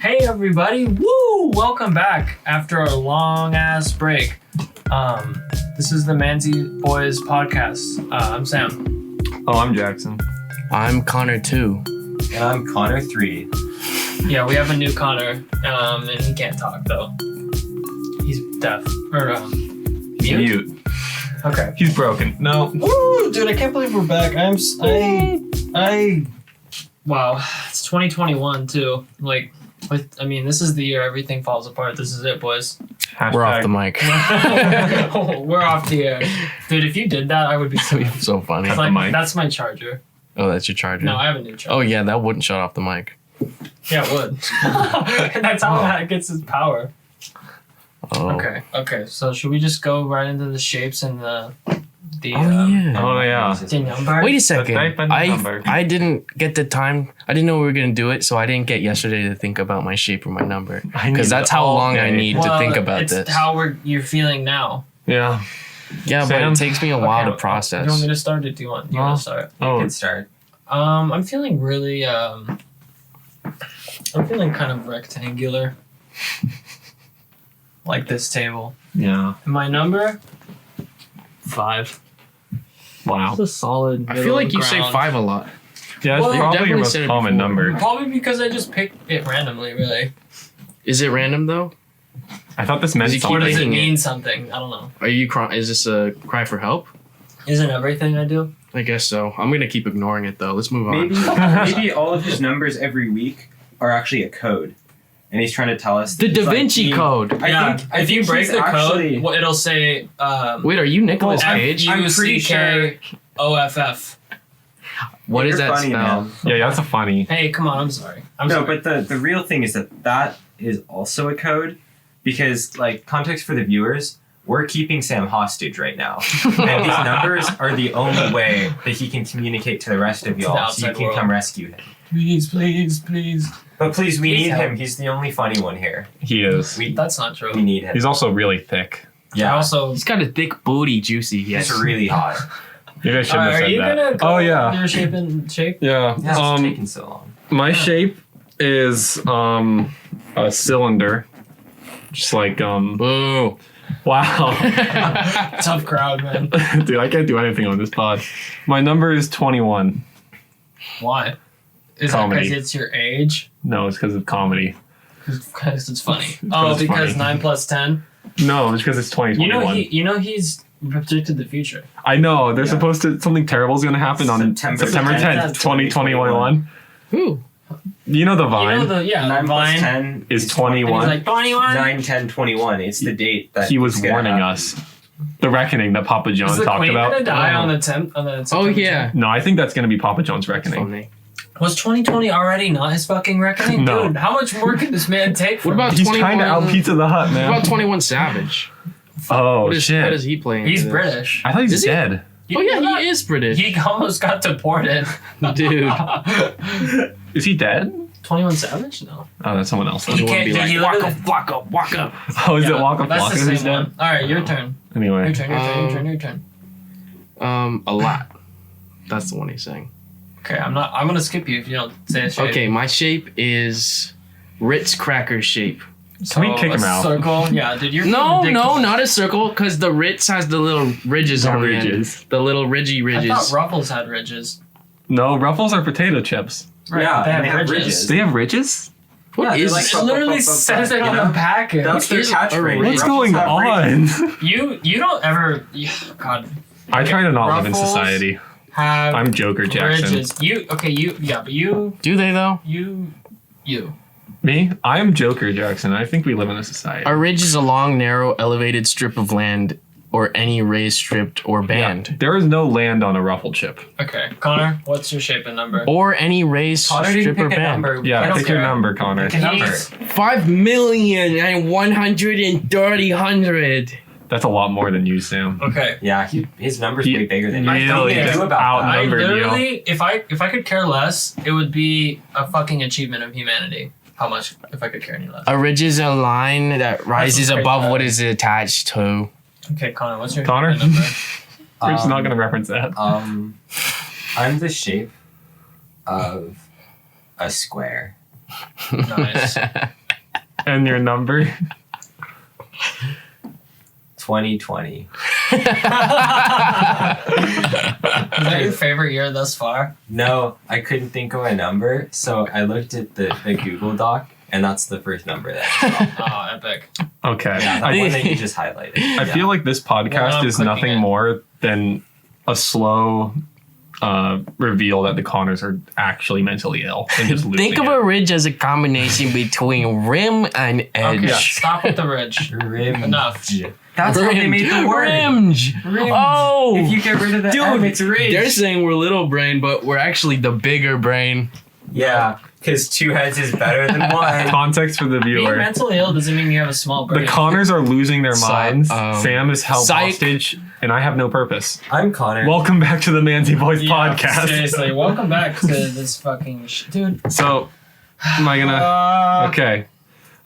Hey everybody, woo! Welcome back after a long ass break. This is the Manzi Boys podcast. I'm Sam. Oh, I'm Jackson. I'm Connor 2. And I'm Connor 3. Yeah, we have a new Connor, and he can't talk though. He's deaf. Or, mute? Okay. He's broken. No. Woo! Dude, I can't believe we're back. Wow, it's 2021 too. This is the year everything falls apart. This is it, boys. We're off the mic. We're off the air. Dude, if you did that, I would be So funny. Like, mic. that's my charger. Oh, that's your charger? No, I have a new charger. Oh, yeah, that wouldn't shut off the mic. Yeah, it would. That's how that gets its power. Oh. Okay. So should we just go right into the shapes and the yeah. Oh, yeah. the number? Wait a second. type and number. I didn't get the time. I didn't know we were going to do it, so I didn't get yesterday to think about my shape or my number. Because that's how long I need to think about it's this. how you're feeling now. Yeah. Yeah, but Sam? it takes me a while Okay, to process. Do you want me to start it? Do you want to start? You Oh, can start. I'm feeling really I'm feeling kind of rectangular. Like this table. yeah. And my number 5. Wow. It's a solid. I feel like you say ground. 5 a lot. Yeah, Well, it's you probably definitely your most said it common before. number. Probably because I just picked it randomly, really. Is it random, though? I thought this meant Does he keep Or does it something. making mean something? I don't know. Are you Is this a cry for help? Isn't everything I do? I guess so. I'm going to keep ignoring it, though. Let's move on. Maybe all of his numbers every week are actually a code. And he's trying to tell us... The he's Da like Vinci being- Code. I if you think break he's the actually- code, it'll say Wait, are you Nicolas Well, Cage? I'm pretty sure- FUCKOFF. What You're does that funny, spell? man. Yeah, that's a funny. Hey, come on, I'm sorry. I'm No, sorry. but the real thing is that is also a code because, like, context for the viewers, we're keeping Sam hostage right now. And these numbers are the only way that he can communicate to the rest of To the y'all so you outside can world. come rescue him. Please. But please, we Please need help. him. He's the only funny one here. He is. That's not true. We need him. He's also really thick. I Yeah, also. He's got a thick booty, juicy. he's Yes. really hot. Maybe I shouldn't have Are said you that. gonna go Oh, with yeah. your shape? Yeah. Yeah, it's taking so long. My shape is a cylinder. Just like Boo. wow. Tough crowd, man. Dude, I can't do anything on this pod. My number is 21. Why? Is Comedy. that because it's your age? No, it's because of comedy. Because it's funny. It's Because funny. 9 plus 10. No, it's because it's 2021. You know he's predicted the future. I know. They're Yeah. supposed to something terrible is going to happen on September September 10th, 2021. Who? You know the Vine You know 9 plus Vine. 10 is And he's 21. like 21. 9, 10, 21. It's the date that He was it's gonna warning happen. us. The reckoning that Papa Is John's the talked queen about. gonna die on the 10th? On the Oh, September yeah. 10th? No, I think that's going to be Papa John's reckoning. Funny. Was 2020 already not his fucking reckoning? No. Dude, how much more can this man take? What from about me? He's 21? trying to out Pizza the Hut, What man. about 21 Savage? Oh, What shit. is he playing? He's into this? British. I thought he's Is he? dead. Oh, yeah, he is British. He almost got deported. Dude. Is he dead? 21 Savage? No. Oh, that's someone else. He He can't- would be dude, like, he Waka, literally- Waka, Waka. Oh, is it Yeah, Waka that's Flocka the who's same dead? one. Alright, your turn. Anyway. Your turn. A lot. That's the one he's saying. Okay, I'm gonna skip you if you don't say a shape. Okay, my shape is Ritz cracker shape. Can we kick a him out? Circle. Yeah, dude, you're No, ridiculous. not a circle, because the Ritz has the little ridges The on the ridges. end. The little ridgy I ridges. thought Ruffles had ridges. No, Ruffles are potato chips. Right, Yeah, they and have they have ridges. ridges. They have ridges? What Yeah, is they're this? It literally says it on the package. That's their is a catchphrase. ridge? What's Ruffles going have ridges. on? You don't ever. God. I try to not live in Ruffles society. Have I'm Joker Jackson. ridges. But Do they, though? you. Me? I am Joker Jackson. I think we live in a society. A ridge is a long, narrow, elevated strip of land or any raised strip or band. There is no land on a ruffle chip. Okay, Connor, what's your shape and number? Or any raised Connor didn't strip or pick a band. number. I Yeah, don't pick your care. number, Connor. Pick a number. He's- 5,130,100. That's a lot more than you, Sam. Okay. Yeah, his number's He way bigger than really yours. Nothing to just do about out- that. I Number deal. literally, if I could care less, it would be a fucking achievement of humanity. How much if I could care any less? A ridge is a line that rises great above value. what is attached to. Okay, Connor, what's your Connor? shape and number? We're just not going to reference that. I'm the shape of a square. Nice. And your number? 2020. Is that your favorite year thus far? No, I couldn't think of a number, so I looked at the Google Doc, and that's the first number that I saw. Oh, epic. Okay. Yeah, that one that you just highlighted. I feel like this podcast I'm is clicking nothing it. more than a slow reveal that the Connors are actually mentally ill and just losing Think of it. a ridge as a combination between rim and edge. Okay, stop with the ridge. Rim. Enough. That's how they made the word. Rimge. Rimge. Oh, If you get rid of the dude, M, it's ridge. they're saying we're little brain, but we're actually the bigger brain. Yeah, because 2 heads is better than 1. Context for the Being viewer. mentally ill doesn't mean you have a small brain. The Connors are losing their minds. um, Sam is held psych. hostage, and I have no purpose. I'm Connor. Welcome back to the Manzi Boys Yeah, podcast. Seriously, welcome back to this fucking dude. So, am I gonna? Okay,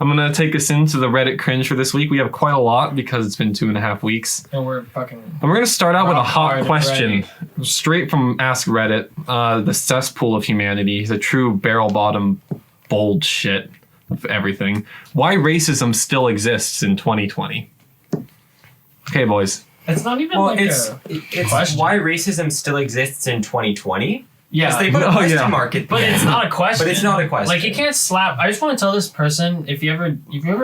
I'm gonna take us into the Reddit cringe for this week. We have quite a lot because it's been 2.5 weeks, And we're fucking. and we're gonna start out with a Rock hot hard question, straight from Ask Reddit. The cesspool of humanity. He's a true barrel bottom, bold shit of everything. Why racism still exists in 2020? Okay, boys. It's not even well, like it's question. why racism still exists in 2020. yeah. They put a Oh, question yeah. mark at the But end. it's not a question. But it's not a question. Like you can't slap. I just want to tell this person if you ever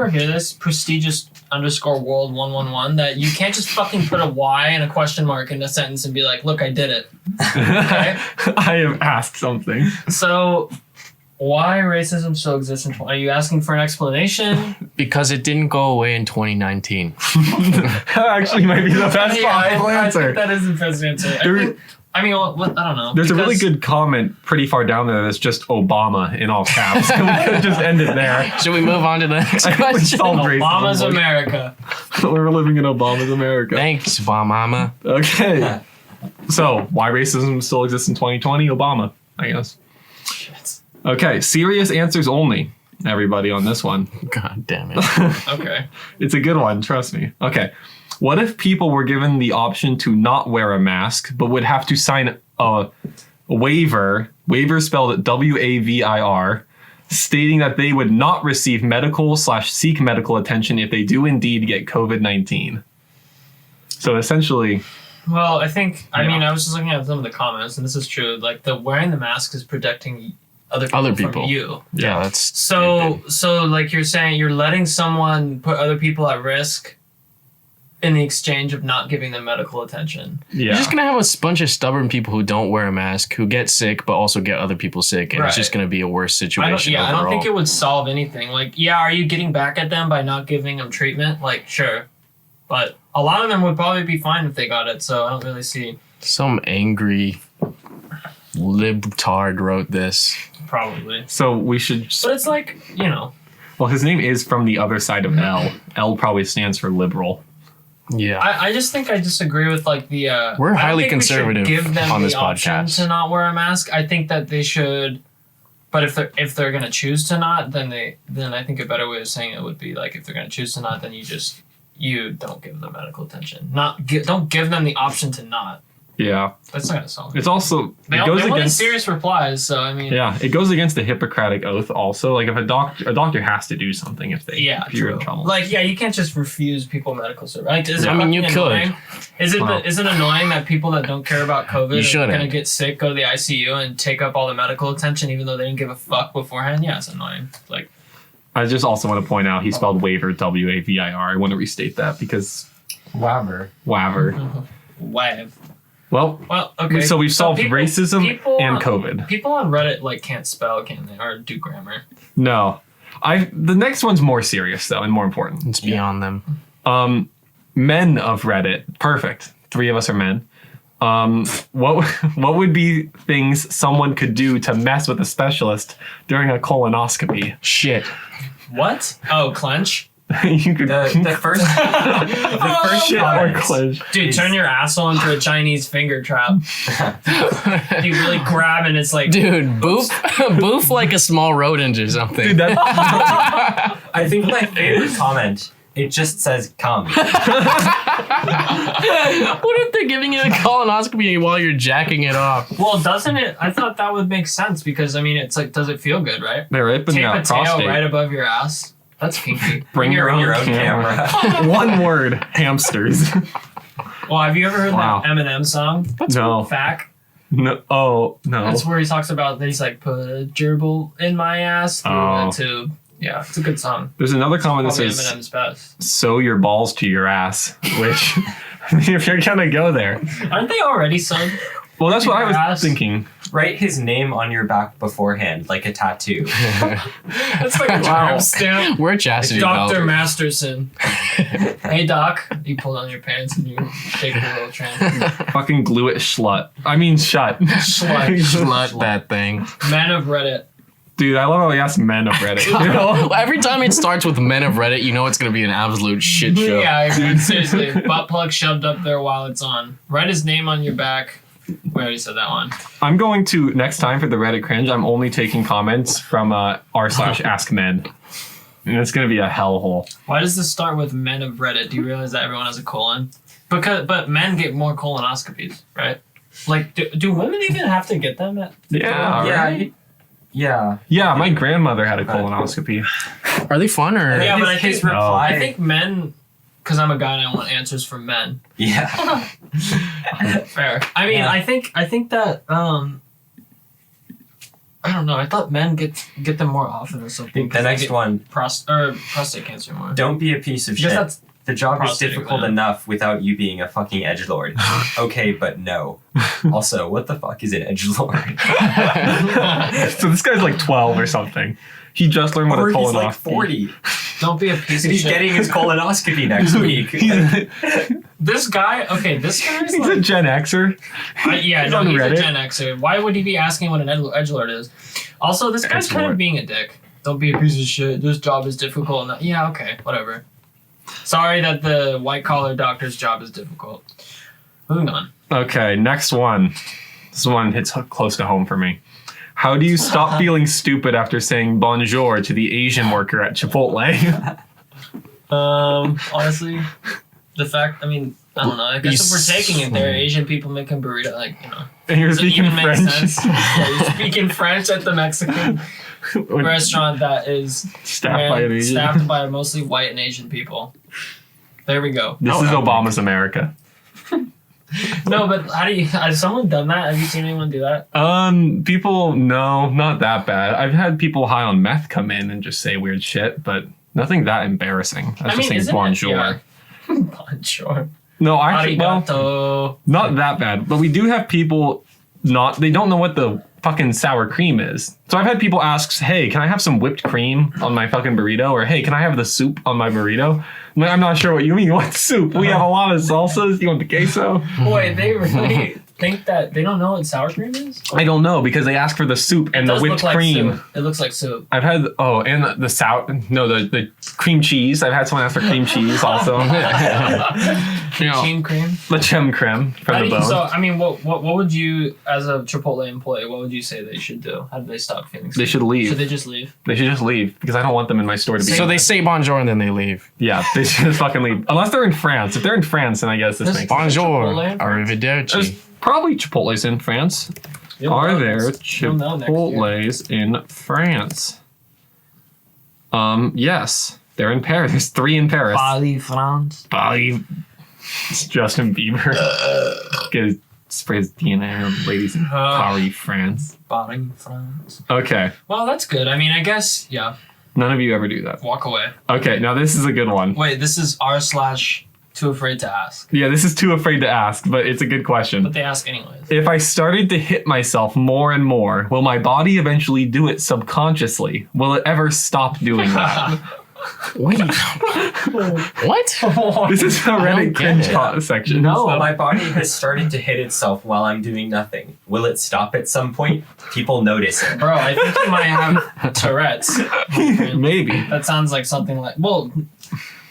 hear this prestigious _world 111 that you can't just fucking put a Y and a question mark in a sentence and be like, look, I did it. I have asked something. So why racism still exists in? Are you asking for an explanation? Because it didn't go away in 2019. That actually might be the best possible I answer. think that is the best answer. I mean, I don't know. There's a really because- good comment pretty far down there that's just Obama in all caps. And we could just end it there. Should we move on to the next I think we question? solved racism. Obama's America. We're living in Obama's America. Thanks, Mama. Okay. So, why racism still exists in 2020? Obama, I guess. Okay, serious answers only, everybody, on this one. God damn it. Okay. It's a good one, trust me. Okay. What if people were given the option to not wear a mask, but would have to sign a waiver spelled WAVIR, stating that they would not receive medical/seek medical attention if they do indeed get COVID-19? So essentially, Well, I think, I Yeah. mean, I was just looking at some of the comments, and this is true. Like, the wearing the mask is protecting other people. From you. Yeah, that's So, like you're saying, you're letting someone put other people at risk in the exchange of not giving them medical attention. yeah. You're just gonna have a bunch of stubborn people who don't wear a mask, who get sick, but also get other people sick, and it's just Right. gonna be a worse I situation. don't think it overall. would solve anything. Like, yeah, are you getting back at them by not giving them treatment? Like, sure. But a lot of them would probably be fine if they got it, so I don't really see. Some angry libtard wrote this. Probably. So we should. But it's like, you know. Well, his name is from the other side of L. L probably stands for liberal. Yeah. I just think I disagree with like the. We're I don't highly think we should conservative give them on the this option podcast. to not wear a mask. I think that they should. But if they're gonna choose to not, then I think a better way of saying it would be like if they're gonna choose to not, then you don't give them medical attention. Don't give them the option to not. Yeah. That's not gonna solve it. It's also They it goes wanted against serious replies, so I mean. Yeah, it goes against the Hippocratic Oath also. Like if a doctor has to do something if Yeah, if you're in true. trouble. Like, yeah, you can't just refuse people medical service. Like, is it I mean, you fucking could. annoying? Is it Wow. is it annoying that people that don't care about COVID You are shouldn't. gonna get sick, go to the ICU, and take up all the medical attention, even though they didn't give a fuck beforehand? Yeah, it's annoying. Like, I just also want to point out he spelled waiver WAVIR. I want to restate that because Wabber. waver. wave. Well, Well, okay. so we've solved racism and on- COVID. People on Reddit like can't spell, can they, or do grammar? No. The next one's more serious though and more important. It's beyond them. Men of Reddit. Perfect. 3 of us are men. What would be things someone could do to mess with a specialist during a colonoscopy? Shit. What? Oh, clench. You could The first shit or comment. clench. Dude, turn your asshole into a Chinese finger trap. You really grab and it's like, Dude, boof like a small rodent or something. Dude, that I think my favorite comment, it just says come. What if they're giving you a colonoscopy while you're jacking it off? Well, doesn't it? I thought that would make sense because I mean, it's like, does it feel good, right? They're ripping Tape out a tail prostate. right above your ass. That's kinky. Bring your own camera. One word, hamsters. Well, have you ever heard Wow. that Eminem song? No. Fact. No. Oh, no. That's where he talks about that he's like, put a gerbil in my ass through Oh. a tube. Yeah, it's a good song. There's another comment that Probably says, Eminem's best. sew your balls to your ass, which, if you're gonna go there. Aren't they already sung? Well, that's what I was Ass. thinking. Write his name on your back beforehand, like a tattoo. That's like a Wow. tramp stamp. We're chastity Dr. belt. Masterson. Hey, Doc. You pull down your pants and you take a little tramp. Fucking glue it shut. I mean, shut. Slut. Slut that thing. Man of Reddit. Dude, I love how he asked men of Reddit. You know? Every time it starts with men of Reddit, you know it's gonna be an absolute shit show. Yeah, I agree. Seriously. Butt plug shoved up there while it's on. Write his name on your back. We already said that one. I'm going to, next time for the Reddit cringe, I'm only taking comments from r/askmen. And it's going to be a hellhole. Why does this start with men of Reddit? Do you realize that everyone has a colon? But men get more colonoscopies, right? Like, do women even have to get them? Yeah. Yeah. Yeah. Yeah, my grandmother had a colonoscopy. Are they fun or? Yeah, but I his think- reply. I think men, because I'm a guy and I want answers from men. Yeah. Fair. I mean, Yeah. I think that I don't know. I thought men get them more often or something. The next one. Prostate cancer more. Don't be a piece of Because shit. that's The job is prostate difficult gland. enough without you being a fucking edgelord. Okay, but no. Also, what the fuck is an edgelord? So this guy's like 12 or something. He just learned what Or a he's colonoscopy. like 40. don't be a piece of He's shit. getting his colonoscopy next week. This guy. Okay, this guy's He's a like. Gen Xer. Yeah, He's no, on he's Reddit. a Gen Xer. Why would he be asking what an edgelord is? Also, this guy's kind Edgelord. of being a dick. Don't be a piece of shit. This job is difficult. Yeah, okay, whatever. Sorry that the white collar doctor's job is difficult. Moving on. Okay, next one. This one hits close to home for me. How do you stop feeling stupid after saying bonjour to the Asian worker at Chipotle? Honestly, the fact. I mean, I don't know. I guess if we're taking it there, Asian people making burrito, like you know. And you're Does it speaking even make French. sense? Yeah, you're speaking French at the Mexican restaurant that is Staffed by an Asian. staffed by mostly white and Asian people. There we go. This is Obama's America. No, but how do you? Has someone done that? Have you seen anyone do that? People, no, not that bad. I've had people high on meth come in and just say weird shit, but nothing that embarrassing. That's just saying isn't bonjour. It, yeah. Bonjour. No, actually, well, Arigato. not that bad. But we do have people they don't know what the fucking sour cream is. So I've had people ask, hey, can I have some whipped cream on my fucking burrito? Or hey, can I have the soup on my burrito? I'm like, I'm not sure what you mean. What soup? We have a lot of salsas. You want the queso? Wait, they really think that they don't know what sour cream is? I don't know because they ask for the soup and It the does whipped look like cream. soup. It looks like soup. I've had and the the cream cheese. I've had someone ask for cream cheese also. You know, Cream cream. The chem creme How from do the you- bone. so, I mean, what would you, as a Chipotle employee, what would you say they should do? How do they stop feeling They sick? should leave. Should they just leave? They should just leave because I don't want them in my store to be. so they say bonjour and then they leave. yeah, they should just fucking leave. Unless they're in France. If they're in France, then I guess this This- makes Bonjour, Chipotle in France? arrivederci. There's probably Chipotle's in France. You'll Are know there this. You'll know next year. Chipotle's in France? Yes, they're in Paris. There's 3 in Paris. Bali, France. Bali. It's Justin Bieber. Get spray his DNA on ladies in Paris, France. Bali, France. Okay, Well, that's good. I mean, I guess, yeah, none of you ever do that. walk away. Okay, now this is a good one. Wait, this is r/too afraid to ask. Yeah, this is too afraid to ask, but it's a good question. But they ask anyways. If I started to hit myself more and more, will my body eventually do it subconsciously? Will it ever stop doing that? Wait, what? This is a Reddit get cringe it. section. No. But my body has started to hit itself while I'm doing nothing. Will it stop at some point? People notice it. Bro, I think you might have Tourette's. Maybe. That sounds like something like, well,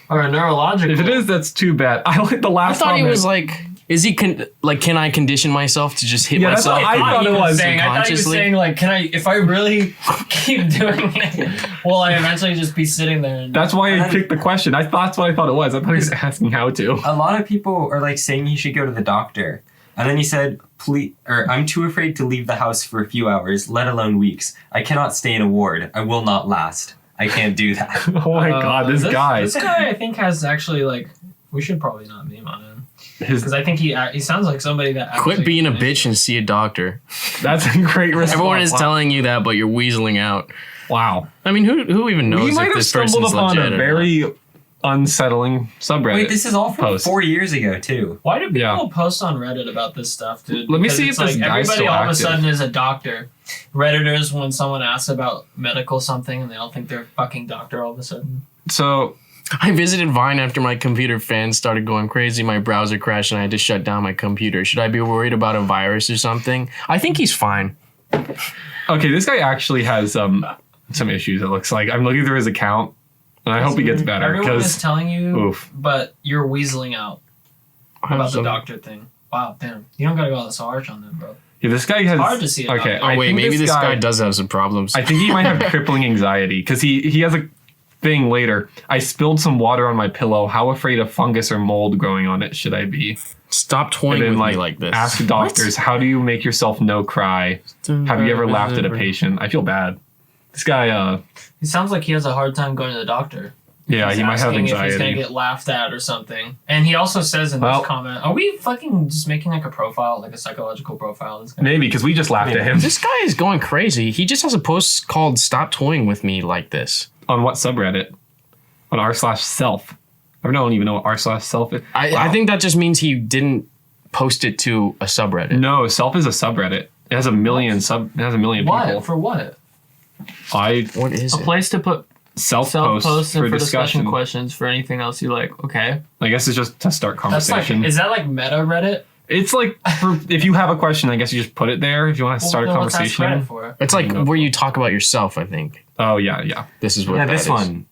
or a neurological. If it is, that's too bad. I like the I last thought he comment. was like Is he can I condition myself to just hit Yeah, that's myself? what I thought it was. I thought he was saying like, can I, if I really keep doing it, will I eventually just be sitting there? And That's why I picked the question. That's what I thought it was. I thought he was asking how to. A lot of people are like saying he should go to the doctor. And then he said, "Please, or I'm too afraid to leave the house for a few hours, let alone weeks. I cannot stay in a ward. I will not last. I can't do that." Oh my god, this guy. This guy, I think, has actually like. We should probably not meme on him because I think he sounds like somebody that. Quit being a bitch and see a doctor. That's a great response. Everyone is telling you that, but you're weaseling out. Wow. I mean, who even knows We might if have this stumbled person's upon legit a or very unsettling subreddit. Wait, this is all from Post. 4 years ago too. Why do people Yeah. post on Reddit about this stuff, dude? Let me Because see it's if this like guy's everybody still all of a active. sudden is a doctor. Redditors, when someone asks about medical something, and they all think they're a fucking doctor all of a sudden. So I visited Vine after my computer fans started going crazy. My browser crashed and I had to shut down my computer. Should I be worried about a virus or something? I think he's fine. okay, this guy actually has some issues. It looks like I'm looking through his account, and I hope he gets better Everyone is because telling you, oof. but you're weaseling out about the Some- doctor thing. Wow, damn. You don't gotta go all this harsh on them, bro. Yeah, this guy has. hard to see a Okay, doctor. Oh I wait, think maybe this guy does have some problems. I think he might have crippling anxiety because he has a thing later. I spilled some water on my pillow. How afraid of fungus or mold growing on it should I be? Stop toying And with then me like this. ask doctors, how do you make yourself no cry? Have you ever laughed at a patient? I feel bad. This guy, He sounds like he has a hard time going to the doctor. yeah, He's he might have asking if he's gonna anxiety. get laughed at or something. And he also says in Well- this comment, are we fucking just making like a profile, like a psychological profile? Of this guy? Maybe because we just laughed at him. This guy is going crazy. He just has a post called "Stop toying with me like this." On what subreddit? On r/self. I don't even know what r/self is. I think that just means he didn't post it to a subreddit. No, self is a subreddit. It has a million people. What? For what? What is A it? place to put Self self posts for and for discussion discussion. questions for anything else you like. Okay. I guess it's just to start That's like, conversation. is that like meta Reddit? It's like if you have a question, I guess you just put it there. If you want to start a Well, what's that conversation. Reddit for? It's like No. where you talk about yourself. I think Oh yeah. this is what. Yeah, that this is. one.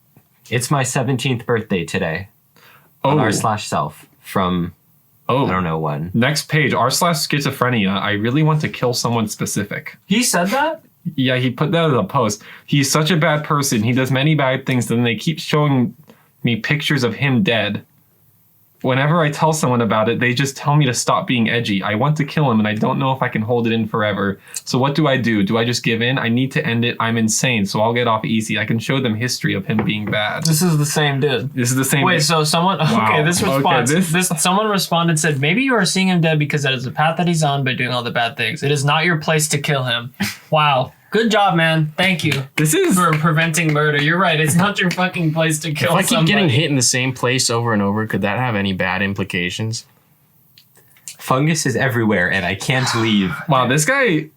It's my 17th birthday today. On Oh, r/self from I oh. don't know when. Next page, r/schizophrenia. I really want to kill someone specific. He said that? Yeah, he put that in a post. He's such a bad person. He does many bad things, and they keep showing me pictures of him dead. Whenever I tell someone about it, they just tell me to stop being edgy. I want to kill him, and I don't know if I can hold it in forever. So what do? Do I just give in? I need to end it. I'm insane, so I'll get off easy. I can show them history of him being bad. This is the same dude. This is the same. Wait, so someone Wow. okay, this Okay, response this- someone responded said, maybe you are seeing him dead because that is the path that he's on by doing all the bad things. It is not your place to kill him. Wow. Good job, man. Thank you This is for preventing murder. You're right. It's not your fucking place to If kill I keep somebody. getting hit in the same place over and over, could that have any bad implications? Fungus is everywhere and I can't leave. wow. This guy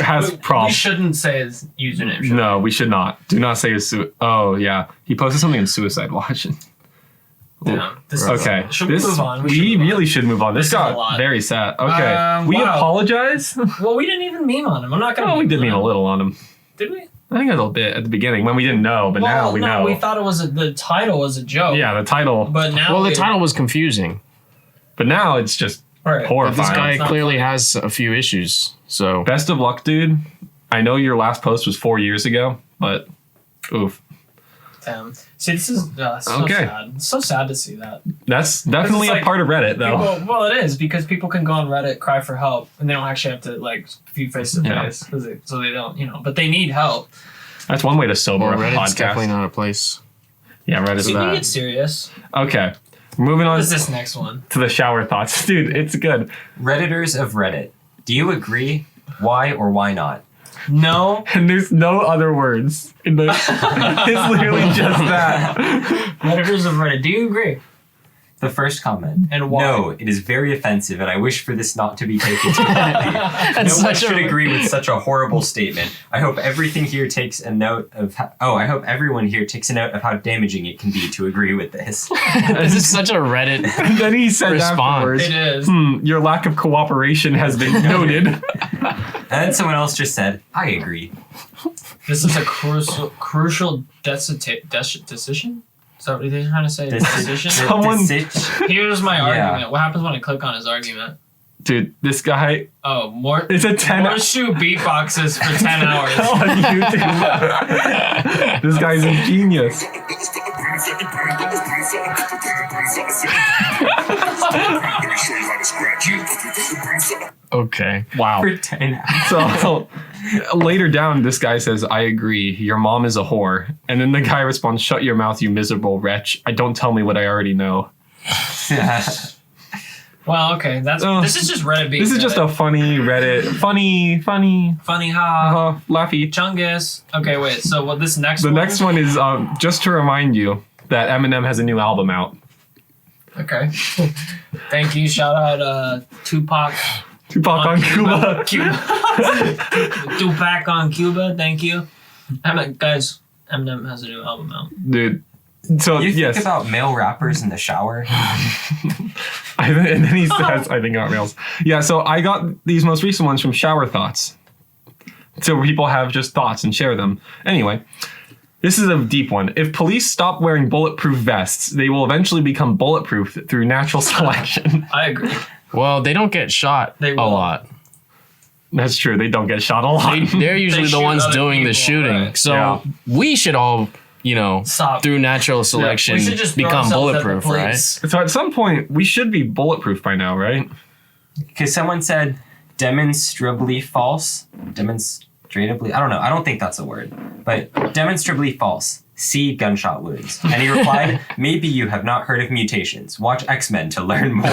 has We problems. shouldn't say his username. should we? No, we should not. Do not say his Oh yeah, he posted something in Suicide Watch. Damn. This is- Okay, Should we move on? We should move on. really should move on. This This is a got lot. very sad. Okay, we wow. apologize. Well, we didn't even meme on him. I'm not gonna. Oh, we did mean a little on him. Did we? I think a little bit at the beginning when we didn't know, but now Well, we no, know. We thought it was the title was a joke. Yeah, the title. But now. Well, the title was confusing. But now it's just Right. horrifying. This guy It's not clearly funny. has a few issues. So Best of luck, dude. I know your last post was 4 years ago, but oof. Damn. See, this is so Okay. sad. It's so sad to see that. That's definitely like- a part of Reddit, though. People, well, it is because people can go on Reddit, cry for help, and they don't actually have to like view face to Yeah. face, so they don't, but they need help. That's one way to sober well, up a Reddit's podcast. definitely not a place. Yeah, Reddit's See, we that. get serious. Okay, moving What on is this next one? to the shower thoughts. Dude, it's good. Redditors of Reddit. Do you agree? Why or why not? No. And there's no other words. In the, it's literally just that. Redditors of Reddit. Do you agree? The first comment. And why? No, it is very offensive, and I wish for this not to be taken too lightly. No That's one such should a- agree with such a horrible statement. I hope everything here takes a note of. I hope everyone here takes a note of how damaging it can be to agree with this. This is such a Reddit. And then he said Response. afterwards, It is. your lack of cooperation has been noted. And then someone else just said, "I agree." This is a crucial decision. So what are they trying to say? Decision? Someone- Here's my Yeah. argument. What happens when I click on his argument? Dude, this guy Oh, more. is a 10 Horseshoe beatboxes for 10 hours. on YouTube. This guy's a genius. Okay. Wow. For 10 So later down, this guy says, I agree. Your mom is a whore. And then the guy responds, shut your mouth, you miserable wretch. Don't tell me what I already know. Well, okay. This is just Reddit being This is just a funny Reddit. Funny, funny ha. laughy. Chungus. Okay, wait. So what this next The one? next one is just to remind you that Eminem has a new album out. Okay. Thank you. Shout out Tupac. Tupac on Cuba. Tupac on Cuba. Thank you. Guys, Eminem has a new album out. Dude. So, You yes. think about male rappers in the shower? And then he says, I think about rails. Yeah, so I got these most recent ones from Shower Thoughts. So people have just thoughts and share them. Anyway, this is a deep one. If police stop wearing bulletproof vests, they will eventually become bulletproof through natural selection. I agree. Well, they don't get shot They a will. lot. That's true. They don't get shot a lot. They're usually the shoot ones other doing the people, shooting. right. So Yeah. we should all, Stop. through natural selection, We should just throw become ourselves at the bulletproof, right? police. So at some point, we should be bulletproof by now, right? Because someone said demonstrably false. Demonstratively? I don't know. I don't think that's a word. But demonstrably false. See gunshot wounds. And he replied, maybe you have not heard of mutations. Watch X-Men to learn more.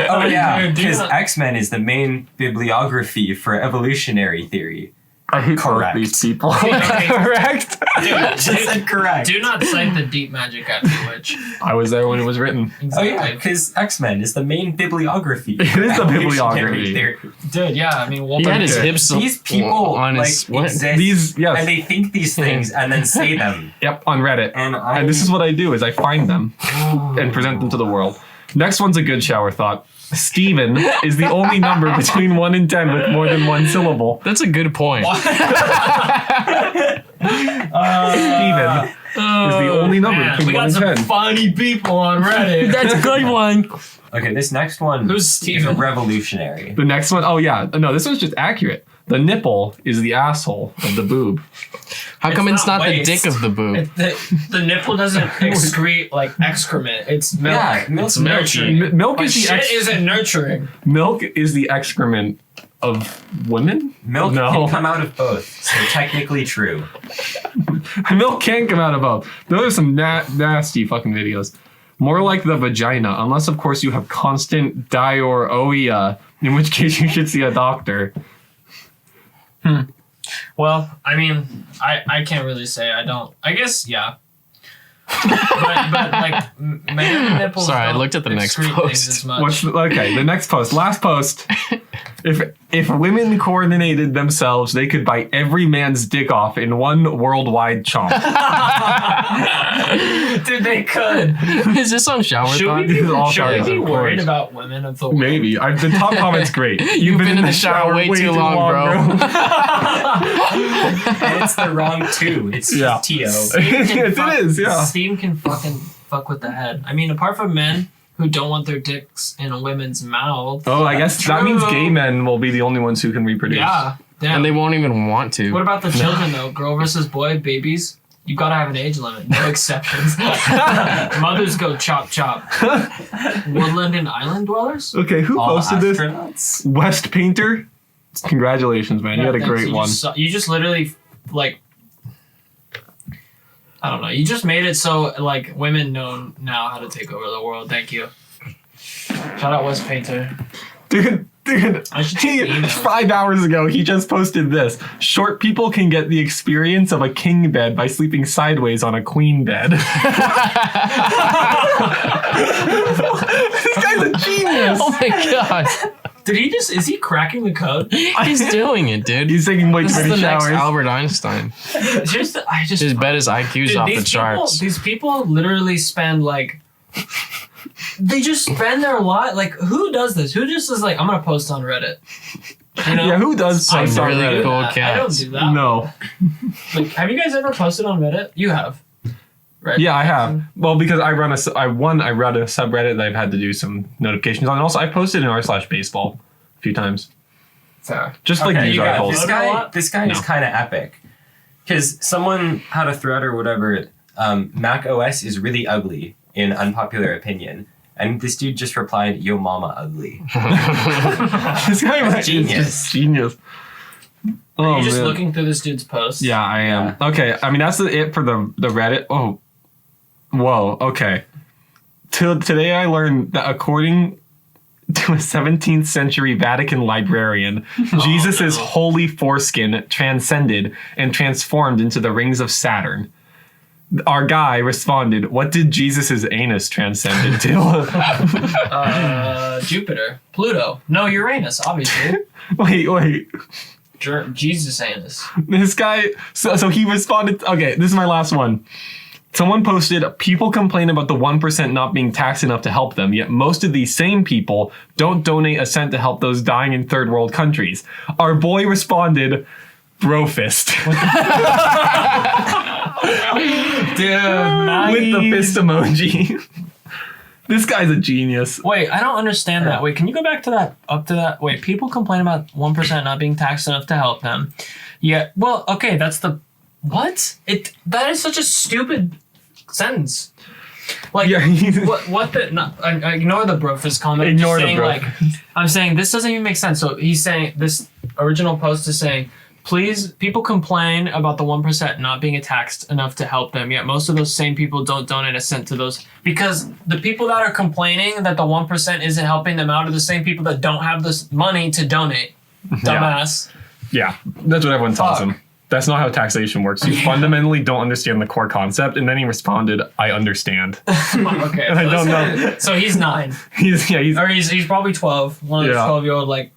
Oh yeah, Dude, because not- X-Men is the main bibliography for evolutionary theory. I hate both Correct. these people. Okay. Correct. Just said correct. Do not cite the deep magic after which. I was there when it was written. Oh yeah, because X-Men is the main bibliography. It for is the evolutionary bibliography. theory. Dude, yeah, I mean, He Walter. had his Okay. hips These people on like his what? exist, These, yes. and they think these things and then say them. Yep, on Reddit. And This is what I do: is I find them and present them to the world. Next one's a good shower thought. Steven is the only number between 1 and 10 with more than one syllable. That's a good point. Steven is the only number Man, between we 1 got and some 10. funny people on Reddit. That's a good one. Okay, this next one Who's is Steven? revolutionary. The next one, oh yeah, no, this one's just accurate. The nipple is the asshole of the boob. How come It's it's not not the waste. dick of the boob? The nipple doesn't excrete like excrement. It's milk. Yeah, milk's It's nurturing. Milk But is the shit isn't nurturing. milk is the excrement of women. Milk No. can come out of both, so technically true. Milk can come out of both. Those are some nasty fucking videos. More like the vagina, unless of course you have constant diarrhea, in which case you should see a doctor. Well, I mean, I can't really say I don't. I guess yeah. but like man nipples. Sorry, I don't looked at the next excrete post. things as much. Okay, the next post, last post. If women coordinated themselves, they could bite every man's dick off in one worldwide chomp. Dude, they could. Is this on shower Should thought? we This is all be, should we showers, be of worried course. about women of the world? Maybe. The top comment's great. You've been in the shower way too long, bro. And it's the wrong two. It's Yeah. just TO. Yes, it is, yeah. Steam can fucking fuck with the head. I mean, apart from men who don't want their dicks in a women's mouth. Oh, I guess that means True. gay men will be the only ones who can reproduce. Yeah. Damn. And they won't even want to. What about the children though? Girl versus boy, babies? You gotta have an age limit. No exceptions. Mothers go chop chop. Woodland and island dwellers? Okay, who All posted this? astronauts. West Painter? Congratulations, man. You had a thanks. great one. You just literally like I don't know. You just made it so like women know now how to take over the world. Thank you. Shout out West Painter. Dude, I should check the emails. 5 hours ago, he just posted this. Short people can get the experience of a king bed by sleeping sideways on a queen bed. This guy's a genius. Oh my god. Is he cracking the code? He's doing it, dude. He's taking way too This is many the next showers. Albert Einstein. I just His bet his IQ's Dude, off the charts. These people literally spend like they just spend their life like who does this? Who just is like I'm gonna post on Reddit? You know? Yeah, who does I post Some on really Reddit? cool I don't cats. do that. No. Like, have you guys ever posted on Reddit? You have. Right? Yeah, I have. Well, because I read a subreddit that I've had to do some notifications on. And also, I posted in r/baseball a few times. Fair. Just like Okay, news you got articles. this This guy is No. kind of epic. Because someone had a thread or whatever, Mac OS is really ugly in unpopular opinion. And this dude just replied, "Yo mama ugly." This guy is genius. just genius. Are Oh, you just man. looking through this dude's posts? Yeah, I am. Okay, I mean that's it for the Reddit. Oh, whoa. Okay. Today I learned that according to a 17th century Vatican librarian, Jesus' holy foreskin transcended and transformed into the rings of Saturn. Our guy responded, "What did Jesus' anus transcend into?" Jupiter. Pluto. No, Uranus, obviously. Wait. Jesus anus. This guy, so he responded. Okay, this is my last one. Someone posted, people complain about the 1% not being taxed enough to help them, yet most of these same people don't donate a cent to help those dying in third world countries. Our boy responded, brofist. Dude, With the fist emoji. This guy's a genius. Wait, I don't understand that. Wait, can you go back to that? Up to that? Wait, people complain about 1% not being taxed enough to help them. Yeah, well, okay, that's the... What? That is such a stupid sentence. Like, Yeah, what the... No, I ignore the brofist comment. Ignore Just the saying, brofist. like, I'm saying this doesn't even make sense. So he's saying, this original post is saying, please, people complain about the 1% not being taxed enough to help them, yet most of those same people don't donate a cent to those. Because the people that are complaining that the 1% isn't helping them out are the same people that don't have this money to donate. Dumbass. Yeah, that's what everyone tells Fuck. him. That's not how taxation works. You fundamentally don't understand the core concept. And then he responded, I understand. Okay. And I don't know. So he's 9. He's Or he's probably 12. One of those Yeah. 12-year-old, like,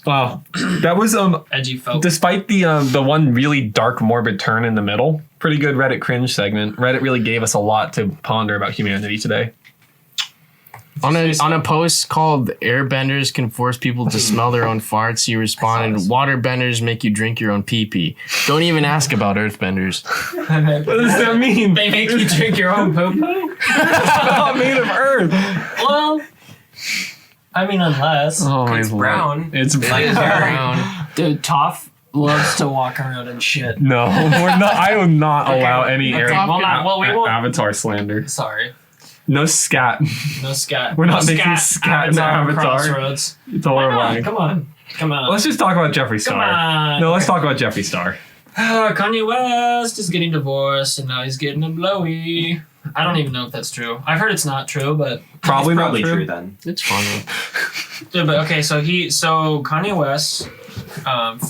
wow. That was edgy folk. despite the one really dark, morbid turn in the middle, pretty good Reddit cringe segment. Reddit really gave us a lot to ponder about humanity today. On a post called "Airbenders Can Force People to Smell Their Own Farts," he responded, "Waterbenders make you drink your own pee-pee. Don't even ask about Earthbenders." What does that mean? They make you drink your own poo-poo? It's not made of earth. Well, I mean, unless... Oh, It's brown. It's Like Brown. Dude, Toph loves to walk around and shit. No, we're not. I will not allow any Okay, we won't. Avatar slander. Sorry, No scat. no scat. We're not no making scat in Avatar. Crossroads. It's Why not? horrifying. Come on. Let's just talk about Jeffree Star. on. No, let's talk about Jeffree Star. Kanye West is getting divorced and now he's getting a blowy. I don't even know if that's true. I've heard it's not true, but Probably Probably not true then. It's funny. yeah, but okay. So Kanye West,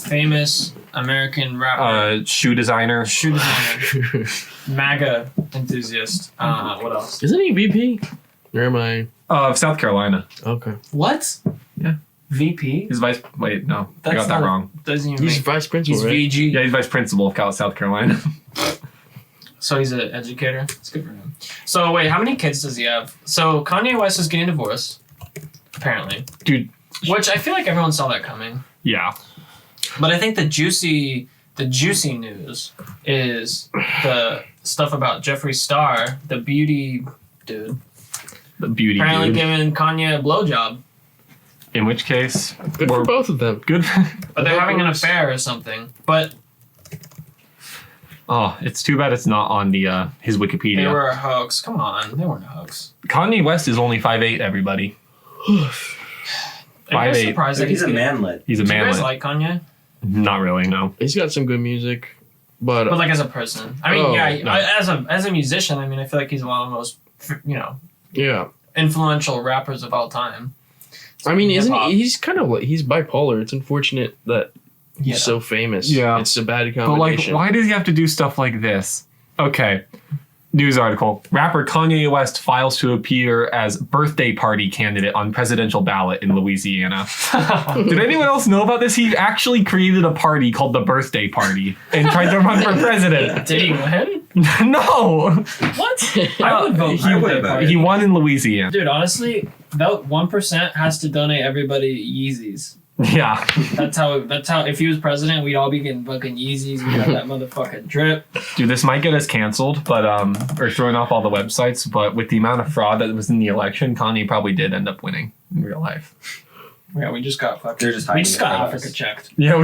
famous American rapper, Shoe designer. shoe designer, MAGA enthusiast. What else? Isn't he VP? Or am I? Of South Carolina. Okay. What? Yeah. VP? He's vice. Wait, no, I That's got that not a- wrong. Doesn't even He's make. vice principal, He's right? VG. Yeah, he's vice principal of South Carolina. So he's an educator. It's good for him. So wait, how many kids does he have? So Kanye West is getting divorced, apparently. Dude. Which I feel like everyone saw that coming. Yeah. But I think the juicy news is the stuff about Jeffree Star, the beauty dude, The beauty apparently dude. giving Kanye a blowjob. In which case, Good for both of them. good. But they're having an affair or something. But Oh, it's too bad it's not on the his they Wikipedia. were a hoax. Come on, they weren't a hoax. Kanye West is only 5'8", everybody. Are you guys 5'8". surprised that He's a getting- manlet. He's a Do you guys manlet. like Kanye? Not really, no. He's got some good music, but But like as a person, I mean, Oh, yeah, no. as a musician, I mean, I feel like he's one of the most, yeah. influential rappers of all time. I mean, isn't Hip-hop. he? He's kind of like he's bipolar. It's unfortunate that he's Yeah. so famous. Yeah. It's a bad But like, combination. why does he have to do stuff like this? Okay. News article. Rapper Kanye West files to appear as birthday party candidate on presidential ballot in Louisiana. Did anyone else know about this? He actually created a party called the Birthday Party and tried to run for president. Did he win? No! What? I would vote. I would birthday vote. party. He won in Louisiana. Dude, honestly, that 1% has to donate everybody Yeezys. Yeah. That's how. If he was president, we'd all be getting fucking Yeezys. We'd have that motherfucking drip. Dude, this might get us canceled, but or throwing off all the websites. But with the amount of fraud that was in the election, Kanye probably did end up winning in real life. Yeah, we just got fucking. They're just We hiding just it got from Africa us. checked. Yeah,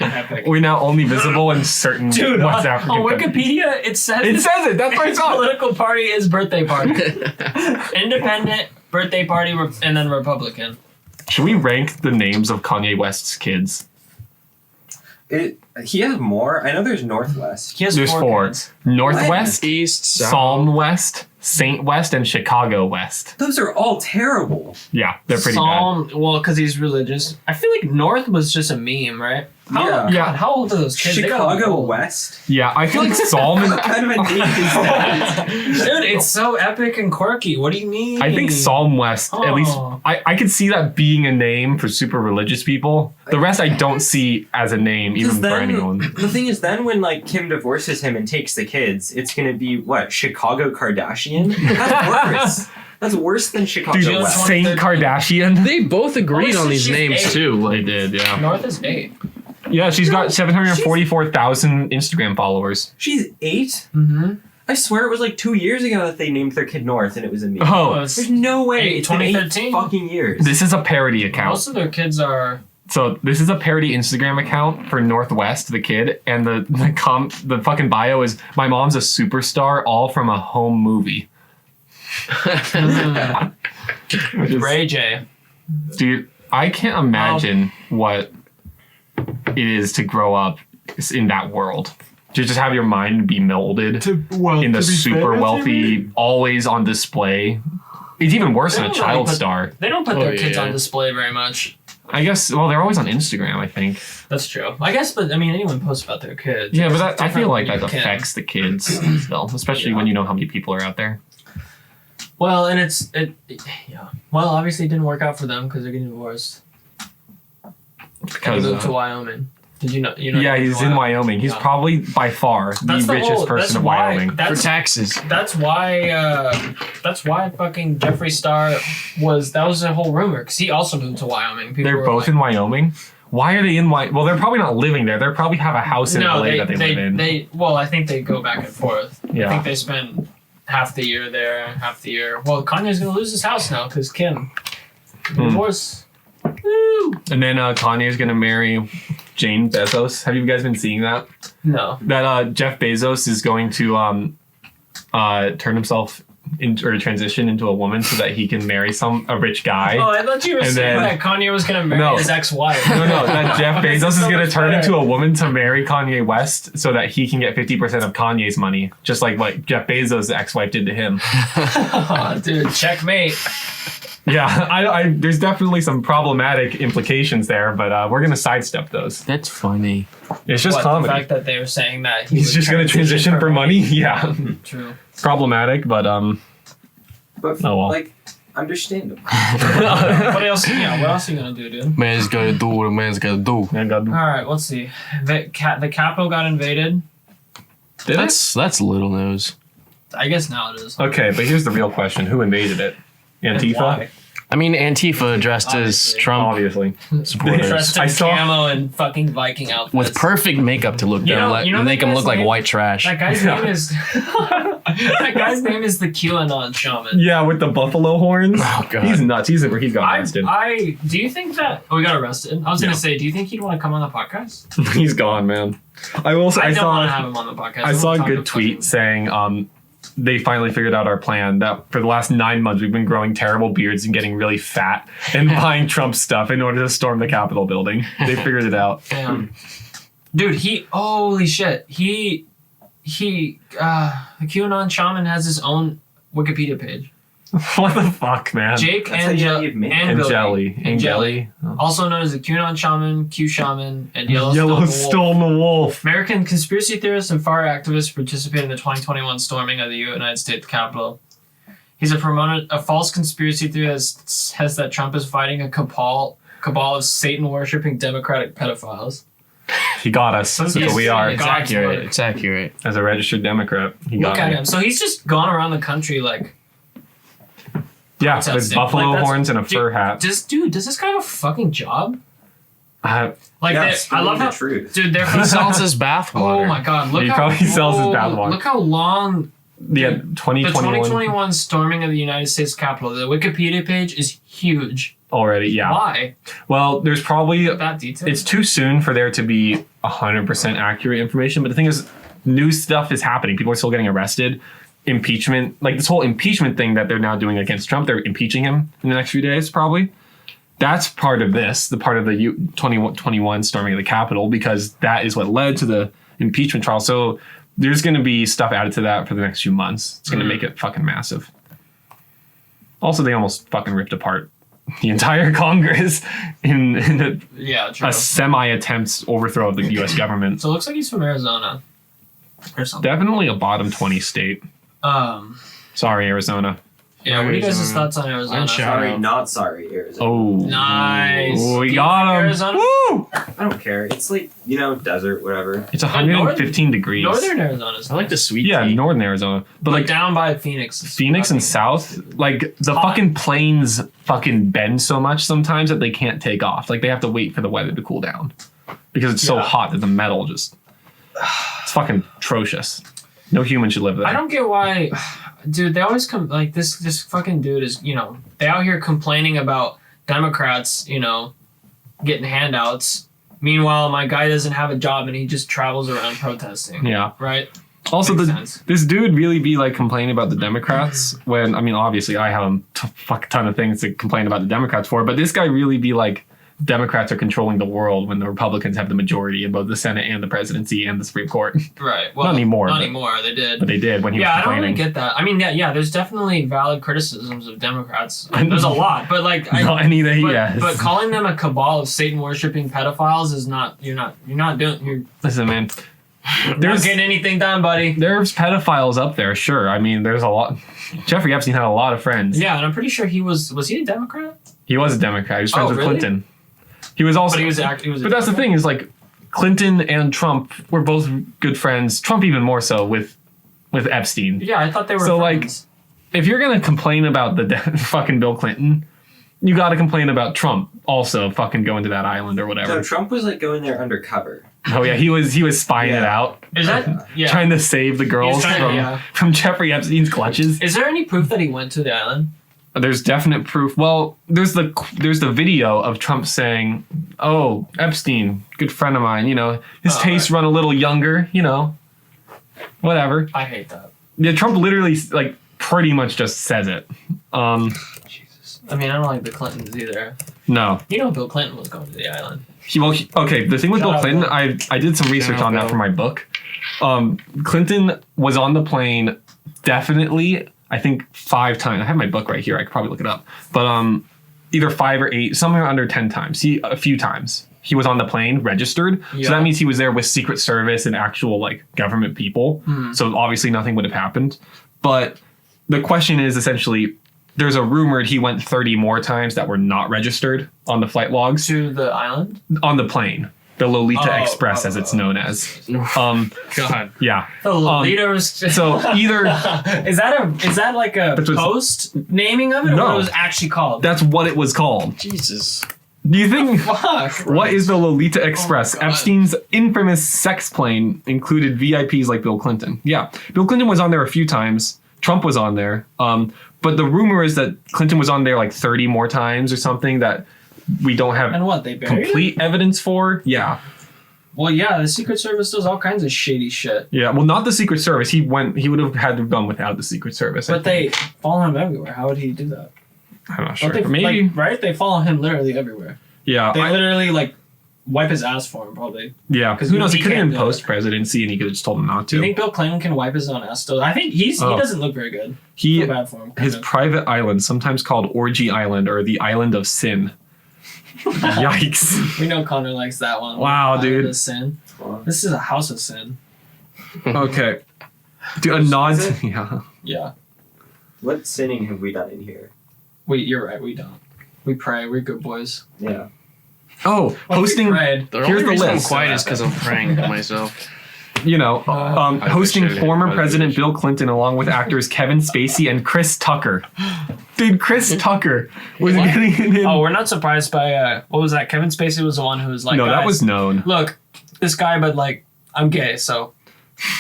Epic. we're now only visible in certain Dude, West on African countries. Wikipedia, it says It says it. That's what his it's on. political party is birthday party, independent, birthday party, and then Republican. Should we rank the names of Kanye West's kids? He has more. I know there's Northwest. He has There's 4. kids. Northwest, East, South. Psalm West, Saint West, and Chicago West. Those are all terrible. Yeah, they're pretty Psalm, well, because he's religious. I feel like North was just a meme, right? Yeah. God, how old are those kids? They gotta be Chicago old. West. bad. Yeah, I feel like Psalm is. What kind of a name is that? Dude, it's so epic and quirky. What do you mean? I think Psalm West, at least, Oh. I could see that being a name for super religious people. The rest I don't see as a name, even for anyone. The thing is, then when like Kim divorces him and takes the kids, it's gonna be what, Chicago Kardashian? That's worse. That's worse than Chicago Dude, West. Saint Kardashian. They both agreed Oh, on these she's names 8. too. Like, did, yeah. North is 8. Yeah, she's got 744,000 Instagram followers. She's 8. Mm-hmm. I swear it was like 2 years ago that they named their kid North, and it was a meme. Oh, There's no way. Eight, It's been 2013. 8 fucking years. this is a parody account. Most of their kids are. So this is a parody Instagram account for Northwest, the kid, and the fucking bio is my mom's a superstar, all from a home movie. Which is- Ray J. Dude, I can't imagine what it is to grow up in that world. To just have your mind be molded in the super wealthy, always on display. It's even worse than a They don't child really put- star. They don't put Oh, their kids yeah. on display very much. I guess. Well, they're always on Instagram. I think. That's true. I guess, but I mean, anyone posts about their kids. Yeah, but It's that, I feel different like when that you're a kid. affects the kids still, especially Yeah. when you know how many people are out there. Well, and yeah. Well, obviously, it didn't work out for them because they're getting divorced. And Because he moved to Wyoming. Did you know? yeah, he's in Wyoming. He's Yeah. probably by far That's the richest that's person of why- Wyoming. for That's taxes. That's why fucking Jeffree Star that was a whole rumor because he also moved to Wyoming. People They're were both like, in Wyoming. Why are they in Wyoming? Well, they're probably not living there. They probably have a house in no, LA that they live in. I think they go back and forth. I Yeah. think they spend half the year there, half the year. Well, Kanye's gonna lose his house now because Kim divorce. Woo! And then Kanye's gonna marry Jane Bezos. Have you guys been seeing that? No. That Jeff Bezos is going to turn himself into or transition into a woman so that he can marry a rich guy. Oh, I thought you were And saying then- that Kanye was gonna marry No. his ex-wife. No, that Jeff Okay, Bezos is so going to much turn better. into a woman to marry Kanye West so that he can get 50% of Kanye's money, just like what Jeff Bezos' ex-wife did to him. Oh, dude, checkmate. Yeah, I there's definitely some problematic implications there, but we're going to sidestep those. That's funny. It's just What, comedy. The fact that they were saying that He's would just going to transition for money? Yeah. True. Problematic, but But Oh, well. like, understandable. What else? Yeah, what else are you gonna do, dude? Man's gotta do what a man's gotta do. man, God. All right, let's see. The Capitol got invaded. Did it? That's little news. I guess now it is. Okay, but here's the real question: who invaded it? And Antifa, why? I mean, Antifa dressed as Obviously. Trump obviously. supporters Dressed in I saw- camo and fucking Viking outfits. with perfect makeup to look You know- them, you know make that them guy's look like name? white trash. That guy's Yeah. name is. That guy's name is the QAnon shaman. Yeah, with the buffalo horns. Oh, God. He's nuts. He's got arrested. I do you think that we got arrested? I was Yeah. gonna say, do you think he'd want to come on the podcast? He's gone, man. I will say I I don't want to saw have him on the podcast. I saw a wanna good talk to tweet fucking- saying they finally figured out our plan that for the last 9 months we've been growing terrible beards and getting really fat and buying Trump stuff in order to storm the Capitol building. They figured it out. Damn. Dude, holy shit. The QAnon shaman has his own Wikipedia page. What the fuck, man? Jake That's how you know you've made it. Angeli. Angeli. Oh. Also known as the QAnon shaman, Q shaman, and Yellowstone, Yellowstone the Wolf. American conspiracy theorists and far activists participated in the 2021 storming of the United States Capitol. He's a proponent of false conspiracy theory that says that Trump is fighting a cabal of Satan-worshipping Democratic pedophiles. He got us. That's what we are. It's God's accurate. word. It's accurate. As a registered Democrat, he got Look at me. him. So he's just gone around the country like Yeah, with protesting. buffalo Like, that's- horns and a fur hat. Does this guy have a fucking job? Like Yeah, I spilling love the how truth. dude they're He sells his bathwater. Oh my god! Look He how probably sells his bathwater. Look how long Yeah, the 2021 2021 storming of the United States Capitol. The Wikipedia page is huge. already. Yeah. Why? Well, there's probably That detail. it's too soon for there to be 100% accurate information. But the thing is, new stuff is happening. People are still getting arrested. Impeachment, like this whole impeachment thing that they're now doing against Trump, they're impeaching him in the next few days, probably. That's part of this, the part of the 2021 storming of the Capitol, because that is what led to the impeachment trial. So there's going to be stuff added to that for the next few months. It's going to make it fucking massive. Also, they almost fucking ripped apart the entire Congress in yeah, true. a semi-attempt overthrow of the U.S. government. So it looks like he's from Arizona or something. Definitely a bottom 20 state. Sorry, Arizona. Yeah, what are you guys' Arizona. thoughts on Arizona? And shout Sorry, out. not sorry, Arizona. Oh. Nice. Oh, we Do you got like him. Arizona? Woo! I don't care. It's like, desert, whatever. It's 115 degrees. Northern Arizona's I like the sweet Yeah, tea. northern Arizona. But like like down by Phoenix. Phoenix and South, like the hot. fucking planes fucking bend so much sometimes that they can't take off. Like they have to wait for the weather to cool down because it's so Yeah. hot that the metal just it's fucking atrocious. No human should live there. I don't get why, dude. They always come like this fucking dude is they out here complaining about Democrats getting handouts. Meanwhile, my guy doesn't have a job and he just travels around protesting. Yeah. Right. Also, Makes sense. this dude really be like complaining about the Democrats when, I mean, obviously I have a fuck ton of things to complain about the Democrats for, but this guy really be like, Democrats are controlling the world when the Republicans have the majority in both the Senate and the presidency and the Supreme Court. Right. Well, Not anymore, Not but- anymore. They did. But they did when he Yeah, I was don't really complaining. get that. I mean, yeah, there's definitely valid criticisms of Democrats. There's a lot, but like, Not any that he but, has. but calling them a cabal of Satan worshipping pedophiles is not. You're not Listen, man. not There's getting anything done, buddy. there's pedophiles up there, sure. I mean, there's a lot. Jeffrey Epstein had a lot of friends. Yeah, and I'm pretty sure he was he a Democrat? He was a Democrat. He was friends Oh, with really? Clinton. He was also. But he was he was. But that's the thing is like Clinton and Trump were both good friends. Trump even more so with Epstein. Yeah, I thought they were. So, like, friends. If you're gonna complain about the fucking Bill Clinton, you got to complain about Trump also fucking going to that island or So whatever. Trump was like going there undercover. Oh yeah, he was spying it Yeah. out, Is that yeah? trying to save the girls trying to- yeah. from Jeffrey Epstein's clutches. Is there any proof that he went to the island? There's definite proof. Well, there's the video of Trump saying, "Oh, Epstein, good friend of mine. His Oh, tastes run a little younger. Whatever." I hate that. Yeah, Trump literally like pretty much just says it. Jesus. I mean, I don't like the Clintons either. No, Bill Clinton was going to the island. okay. The thing with Shout Bill out, Clinton, Bill. I did some research Shout out, on that Bill. for my book. Clinton was on the plane definitely. I think 5 times. I have my book right here. I could probably look it up. But either 5 or 8, somewhere under 10 times. A few times. He was on the plane, registered. Yeah. So that means he was there with Secret Service and actual like government people. So obviously nothing would have happened. But the question is essentially, there's a rumored he went 30 more times that were not registered on the flight logs To the island? on the plane. The Lolita Oh, Express, as it's known as. God. Yeah. The Lolita was So either is that like a That's what's- post naming of it or No. what it was actually called? that's what it was called. Jesus. Do you think? Fuck. What is the Lolita Express? Oh my God. Epstein's infamous sex plane included VIPs like Bill Clinton. Yeah, Bill Clinton was on there a few times. Trump was on there. But the rumor is that Clinton was on there like 30 more times or something that we don't have And what, they buried him? complete evidence for. Yeah. Well, yeah, the Secret Service does all kinds of shady shit. Yeah. Well, not the Secret Service. He would have had to have gone without the Secret Service. I But think. they follow him everywhere. How would he do that? I'm not Don't sure. they, Maybe. like, right? They follow him literally everywhere. Yeah. They literally like wipe his ass for him, probably. Yeah. Because who knows? He he could have can't been do it. post presidency and he could have just told him not Do you to. think Bill Clinton can wipe his own ass still? I think he Oh. doesn't look very good. He Feel bad for him. his kinda. private island, sometimes called Orgy Island or the Island of Sin. Yikes. We know Connor likes that one. Wow, Island dude. of Sin. This is a house of sin. Okay. Dude, a nod. Is it? Yeah. Yeah. What sinning have we done in here? You're right. We don't. We pray. We're good boys. Yeah. Oh, Well, hosting. we prayed. The Here's only the reason list. I'm quiet is because I'm praying to myself. You know, I hosting appreciate it. former I President appreciate Bill Clinton along with actors Kevin Spacey and Chris Tucker. Dude, Chris Tucker was What? getting it in. Oh, we're not surprised by what was that? Kevin Spacey was the one who was like, no, that "Guys, was known. look, this guy, but like, I'm gay, so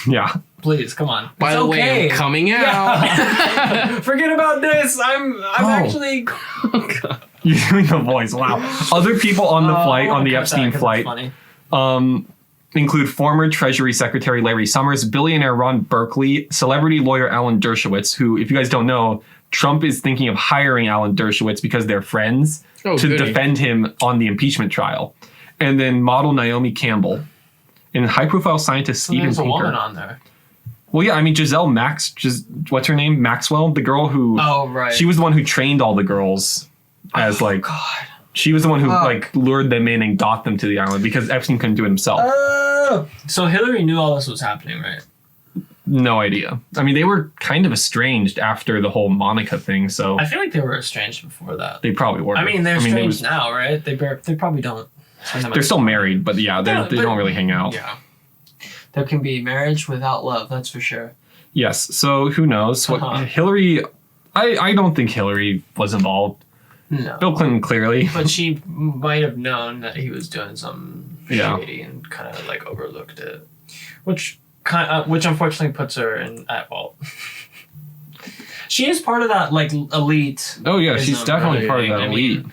Yeah. please, come on." By It's the way, okay. I'm coming out. Forget about this. I'm actually. You're doing the voice. Wow. Other people on the flight, on the cut Epstein that 'cause flight, it's funny. include former Treasury Secretary Larry Summers, billionaire Ron Berkeley, celebrity lawyer Alan Dershowitz, who, if you guys don't know, Trump is thinking of hiring Alan Dershowitz because they're friends Oh, to goody. defend him on the impeachment trial. And then model Naomi Campbell and high-profile scientist So Steven there's a woman Pinker. on there. Well, yeah, I mean Giselle what's her name? Maxwell, the girl who Oh right. she was the one who trained all the girls as like God. she was the one who Fuck. like lured them in and got them to the island because Epstein couldn't do it himself. So Hillary knew all this was happening, right? No idea. I mean, they were kind of estranged after the whole Monica thing, so I feel like they were estranged before that. they probably were. I mean, they're they estranged was- now, right? They probably don't. spend that much They're still married, but yeah, Yeah, they but- don't really hang out. Yeah. There can be marriage without love, that's for sure. Yes. So who knows? What Uh-huh. Hillary? I don't think Hillary was involved. No. Bill Clinton clearly. But she might have known that he was doing some Yeah. shady and kind of like overlooked it, which unfortunately puts her at fault. She is part of that like elite. Oh yeah, she's ism, definitely right? part of that I elite. mean,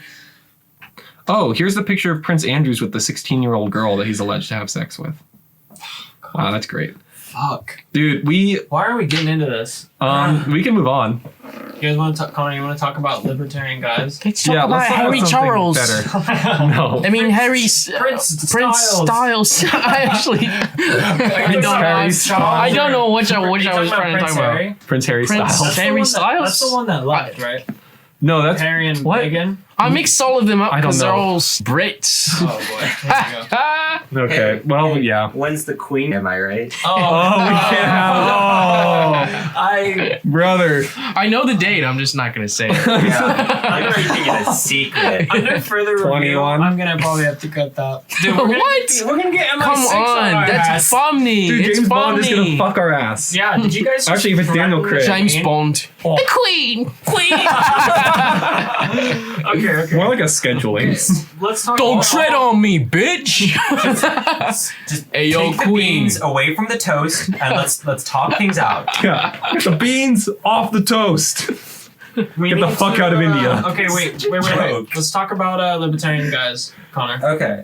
Oh, here's the picture of Prince Andrews with the 16-year-old girl that he's alleged to have sex with. Wow, that's great, fuck. dude. Why are we getting into this? We can move on. You guys want to talk, Connor? You want to talk about libertarian guys? Let's talk Yeah, about let's talk about Harry something Charles. better. No. I mean, Prince Prince Styles. I actually, I don't Harry know. Styles. I don't know which I Are you was talking trying to Prince talk about. Harry? Prince Harry Prince- Styles. Harry That's the one Styles? that's the one that left, right? No, that's Harry and what? Meghan. I mixed all of them up I don't because they're know. all Brits. Oh boy. There you go. okay. Well, yeah. When's the queen? Am I right? Oh, Oh, we can't have. I Oh, brother. I know the date. I'm just not gonna say it. Yeah. I'm keeping it a secret. under further review, 21. I'm gonna probably have to cut that. Dude, What? We're gonna get MI6 Come on, our that's ass. funny. Dude, it's James Bond is funny. gonna fuck our ass. Yeah, did you guys Actually, if it's Daniel Craig. James Bond. Oh. The Queen. Okay. More like a scheduling. Let's talk. Don't about- tread on me, bitch. Just Hey, yo, take the queen. beans away from the toast and let's talk things out. Yeah. Get the beans off the toast. We Get the need fuck to, out of India. Okay, wait. Joke. Let's talk about libertarian guys, Connor. Okay.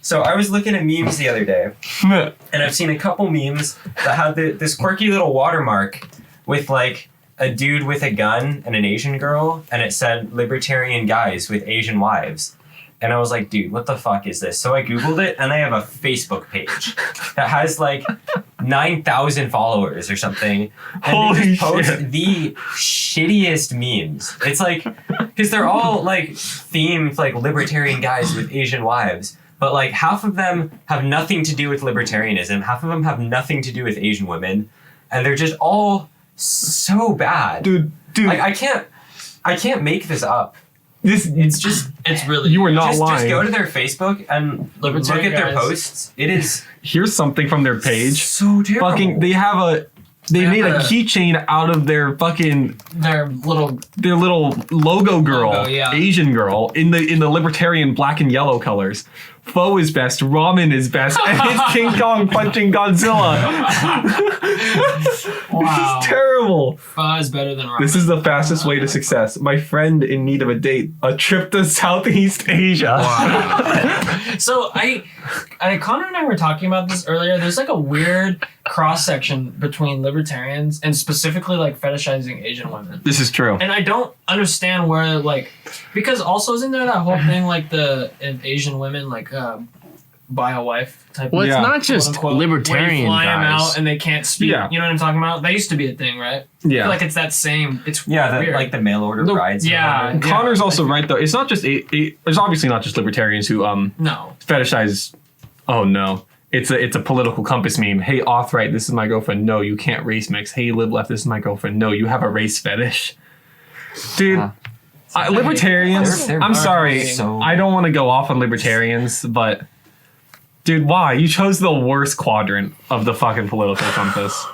So I was looking at memes the other day, and I've seen a couple memes that have this quirky little watermark with like a dude with a gun and an Asian girl, and it said "libertarian guys with Asian wives." And I was like, dude, what the fuck is this? So I Googled it, and they have a Facebook page that has like 9,000 followers or something. And Holy they just post shit. the shittiest memes. It's like, because they're all like themed like libertarian guys with Asian wives. But like half of them have nothing to do with libertarianism. Half of them have nothing to do with Asian women. And they're just all so bad. Dude. Like I can't make this up. It's Just It's really. You were not just lying. go to their Facebook and look Libertarian at their guys. posts. It is Here's something from their page. so terrible. Fucking, they made a have a- keychain out of their fucking Their little. their little logo girl, Logo, yeah. Asian girl, in the libertarian black and yellow colors. Pho is best, ramen is best, and it's King Kong punching Godzilla. Wow. This is terrible. Pho is better than ramen. This is the fastest way to success. My friend in need of a date, a trip to Southeast Asia. So Connor and I were talking about this earlier. There's like a weird cross section between libertarians and specifically like fetishizing Asian women. This is true. And I don't understand where like, because also isn't there that whole thing like if Asian women like buy a wife type Well, of it's Yeah. not just quote, unquote, libertarian where you fly them guys. out and they can't speak. Yeah. You know what I'm talking about? That used to be a thing, right? I Yeah. feel like it's that same. It's yeah, weird. like the mail order No, brides. or yeah. whatever. Connor's also right though. It's not just it's obviously not just libertarians who No. fetishize. Oh no. It's a political compass meme. Hey, auth-right, this is my girlfriend. No, you can't race mix. Hey, lib-left, this is my girlfriend. No, you have a race fetish. Dude, libertarians, They're I'm sorry. so- I don't want to go off on libertarians, but Dude, why? You chose the worst quadrant of the fucking political compass.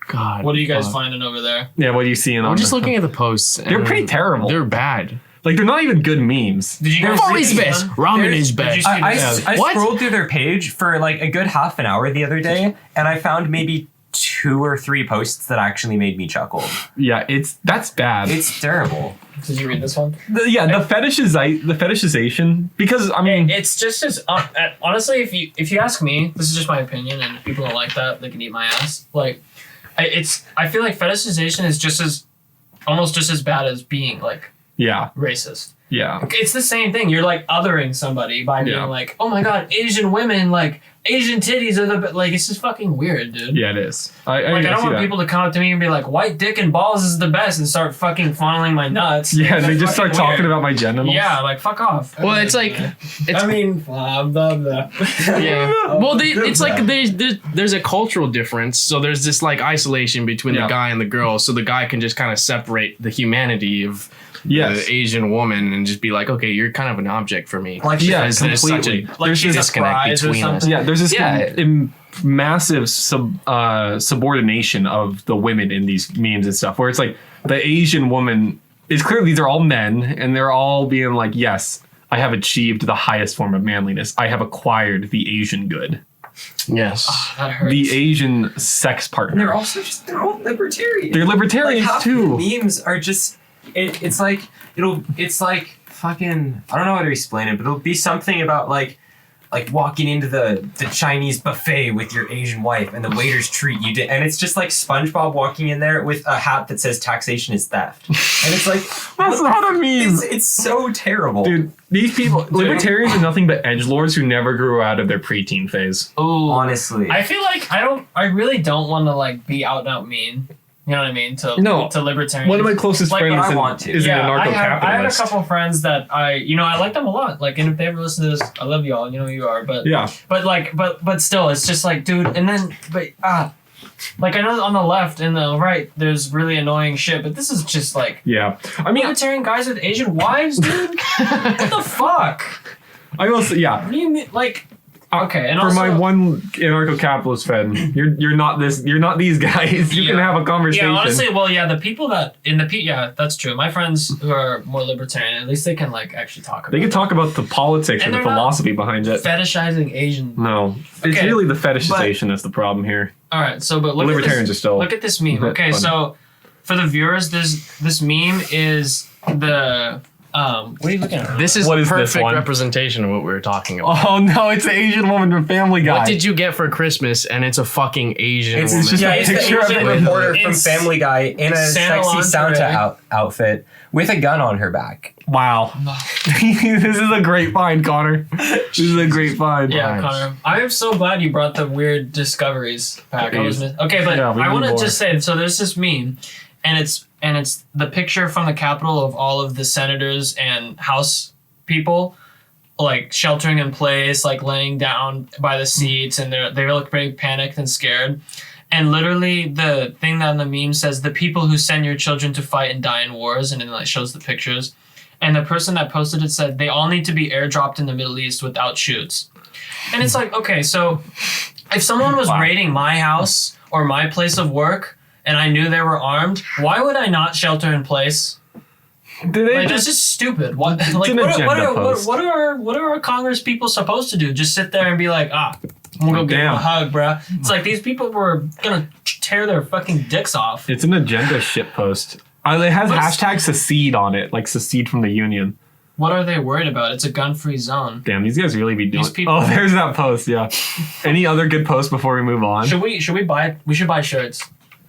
God. What are you guys fuck. finding over there? Yeah, what are you seeing on I'm just the- looking at the posts. They're and pretty terrible. They're bad. Like, they're not even good memes. Did you guys Pho see is this best. one? Ramen There's- is did you best. see I, this? I What? scrolled through their page for like a good half an hour the other day, and I found maybe 2 or 3 posts that actually made me chuckle. Yeah, that's bad. It's terrible. Did you read this one? the fetishization, because I mean, It's just as honestly, if you ask me, this is just my opinion, and if people don't like that, they can eat my ass. Like, I feel like fetishization is almost just as bad as being like yeah, racist. yeah. It's the same thing. You're like othering somebody by being Yeah. like, oh my god, Asian women, like Asian titties are like, it's just fucking weird, dude. Yeah, it is. I Like, I don't see want that. people to come up to me and be like, white dick and balls is the best, and start fucking funneling my nuts. Yeah, Like, they that's just start fucking talking weird. about my genitals. Yeah, like, fuck off. Well, it's like, it's I mean, blah, blah, blah. yeah. Well, it's like there's a cultural difference. So there's this like isolation between Yeah. the guy and the girl. So the guy can just kind of separate the humanity of Yes. the Asian woman and just be like, okay, you're kind of an object for me. Like, Yeah, Because there's such completely. a Like she's a disconnect prize or between us. something. Yeah, there's this Yeah. massive subordination of the women in these memes and stuff, where it's like the Asian woman is clearly, these are all men, and they're all being like, yes, I have achieved the highest form of manliness. I have acquired the Asian good, Yes. That hurts. the Asian sex And partner. they're also just, they're all libertarian. They're libertarians half too. The memes are just, it's like fucking, I don't know how to explain it, but it'll be something about like walking into the Chinese buffet with your Asian wife and the waiters treat you and it's just like SpongeBob walking in there with a hat that says taxation is theft. And it's like, That's not a meme. it's so terrible. Dude, these people, libertarians are nothing but edgelords who never grew out of their preteen phase. Ooh. Honestly. I feel like I really don't want to like be out and out mean. You know what I mean? To libertarians. One of my closest Like, friends but I is, want to. is yeah, an I had a anarcho-capitalist. couple friends that I like them a lot. Like, and if they ever listen to this, I love y'all. You know who you are. But Yeah. but still, it's just like, dude. And then, like I know on the left and the right, there's really annoying shit. But this is just like Yeah. I mean, libertarian guys with Asian wives, dude. What the fuck? I will say, yeah. What do you mean? Like, okay, and For also, my one anarcho-capitalist friend, you're not these guys. You can Yeah. have a conversation. yeah, honestly, well, yeah, the people that yeah, that's true. My friends who are more libertarian, at least they can like actually talk about They can it. talk about the politics And and the they're not philosophy behind it. Fetishizing Asian. No, it's Okay, really the fetishization that's the problem here. All right, so but look Libertarians at are still look at this meme. Okay, funny. so for the viewers, this meme is the what are you looking at? This is What a is this perfect one? representation of what we were talking about. Oh no, it's the Asian woman from Family Guy. What did you get for Christmas? And it's a fucking Asian It's woman. just yeah, a it's the picture of Asian it. reporter from It's Family Guy in a Santa sexy lingerie. Santa outfit with a gun on her back. Wow. This is a great find, Connor. This is a great find. Yeah, Nice. Connor. I am so glad you brought the weird discoveries back. Okay, but Yeah, we I need want to more. just say, so there's this meme, and it's the picture from the Capitol of all of the senators and House people, like sheltering in place, like laying down by the seats, and they look very panicked and scared. And literally, the thing that on the meme says, "The people who send your children to fight and die in wars," and then like shows the pictures. And the person that posted it said, "They all need to be airdropped in the Middle East without chutes." And it's like, okay, so if someone was Wow. raiding my house or my place of work and I knew they were armed, why would I not shelter in place? Did they Like, just that's just stupid. What, like, an agenda post. what are our Congress people supposed to do? Just sit there and be like, I'm gonna go give him Damn. a hug, bruh. It's like these people were gonna tear their fucking dicks off. It's an agenda shit post. It has What's- hashtag secede on it, like secede from the union. What are they worried about? It's a gun-free zone. Damn, these guys really be doing. These people- Oh, there's that post. Yeah. Any other good post before we move on? Should we buy? We should buy shirts.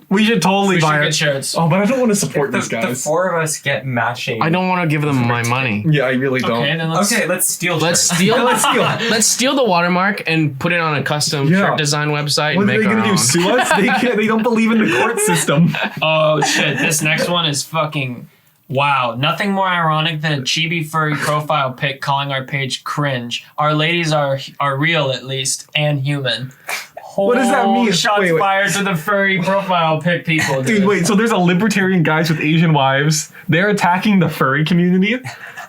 We should totally We should buy get it. shirts. Oh, but I don't want to support The, these the guys. four of us get matching. I don't want to give them my money. Yeah, I really don't. Okay, then let's. Okay, let's steal. Let's shirts. steal. Let's steal. Let's steal the watermark and put it on a custom Yeah. shirt design website. What and are they make our gonna do? own. Sue us? They can't. They don't believe in the court system. Oh shit! This next one is fucking. Wow, nothing more ironic than a chibi furry profile pic calling our page cringe. Our ladies are real at least and human. What does that mean? Shots Wait. fired to the furry profile pic people, dude. Dude, wait. So there's a libertarian guys with Asian wives. They're attacking the furry community.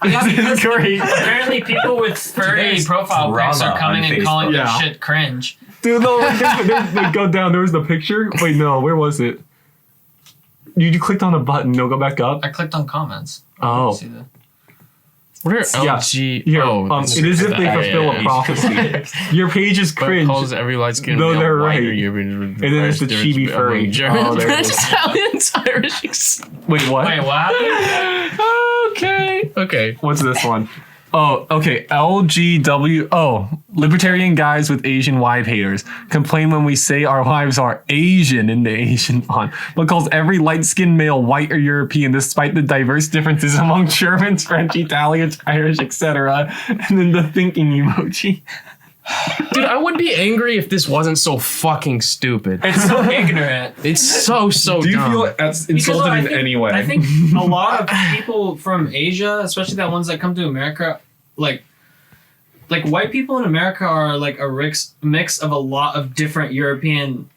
This is great. Apparently, people with furry There's profile pics drama are coming on and calling their Facebook. shit cringe. Dude, no, they go down. There was the picture. Wait, no, where was it? You clicked on a button. No, go back up. I clicked on comments. Oh. See the- What are Yeah. LG? Here, oh, it is if they yeah, fulfill yeah, a yeah. prophecy. Your page is But cringe. calls every light skin. No, male they're whiter. right. And then there's the chibi furry. German, Oh, there it French, is. Italians, Irish. Wait, what? Wait, what happened? Okay. What's this one? Oh, okay. LGW. Oh, libertarian guys with Asian wife haters complain when we say our wives are Asian in the Asian font, but calls every light-skinned male white or European despite the diverse differences among Germans, French, Italians, Irish, etc. And then the thinking emoji. Dude, I would be angry if this wasn't so fucking stupid. It's so ignorant. It's so Do you dumb. feel that's Because insulted I in think- any way? I think a lot of people from Asia, especially the ones that come to America, like white people in America are like a mix of a lot of different European,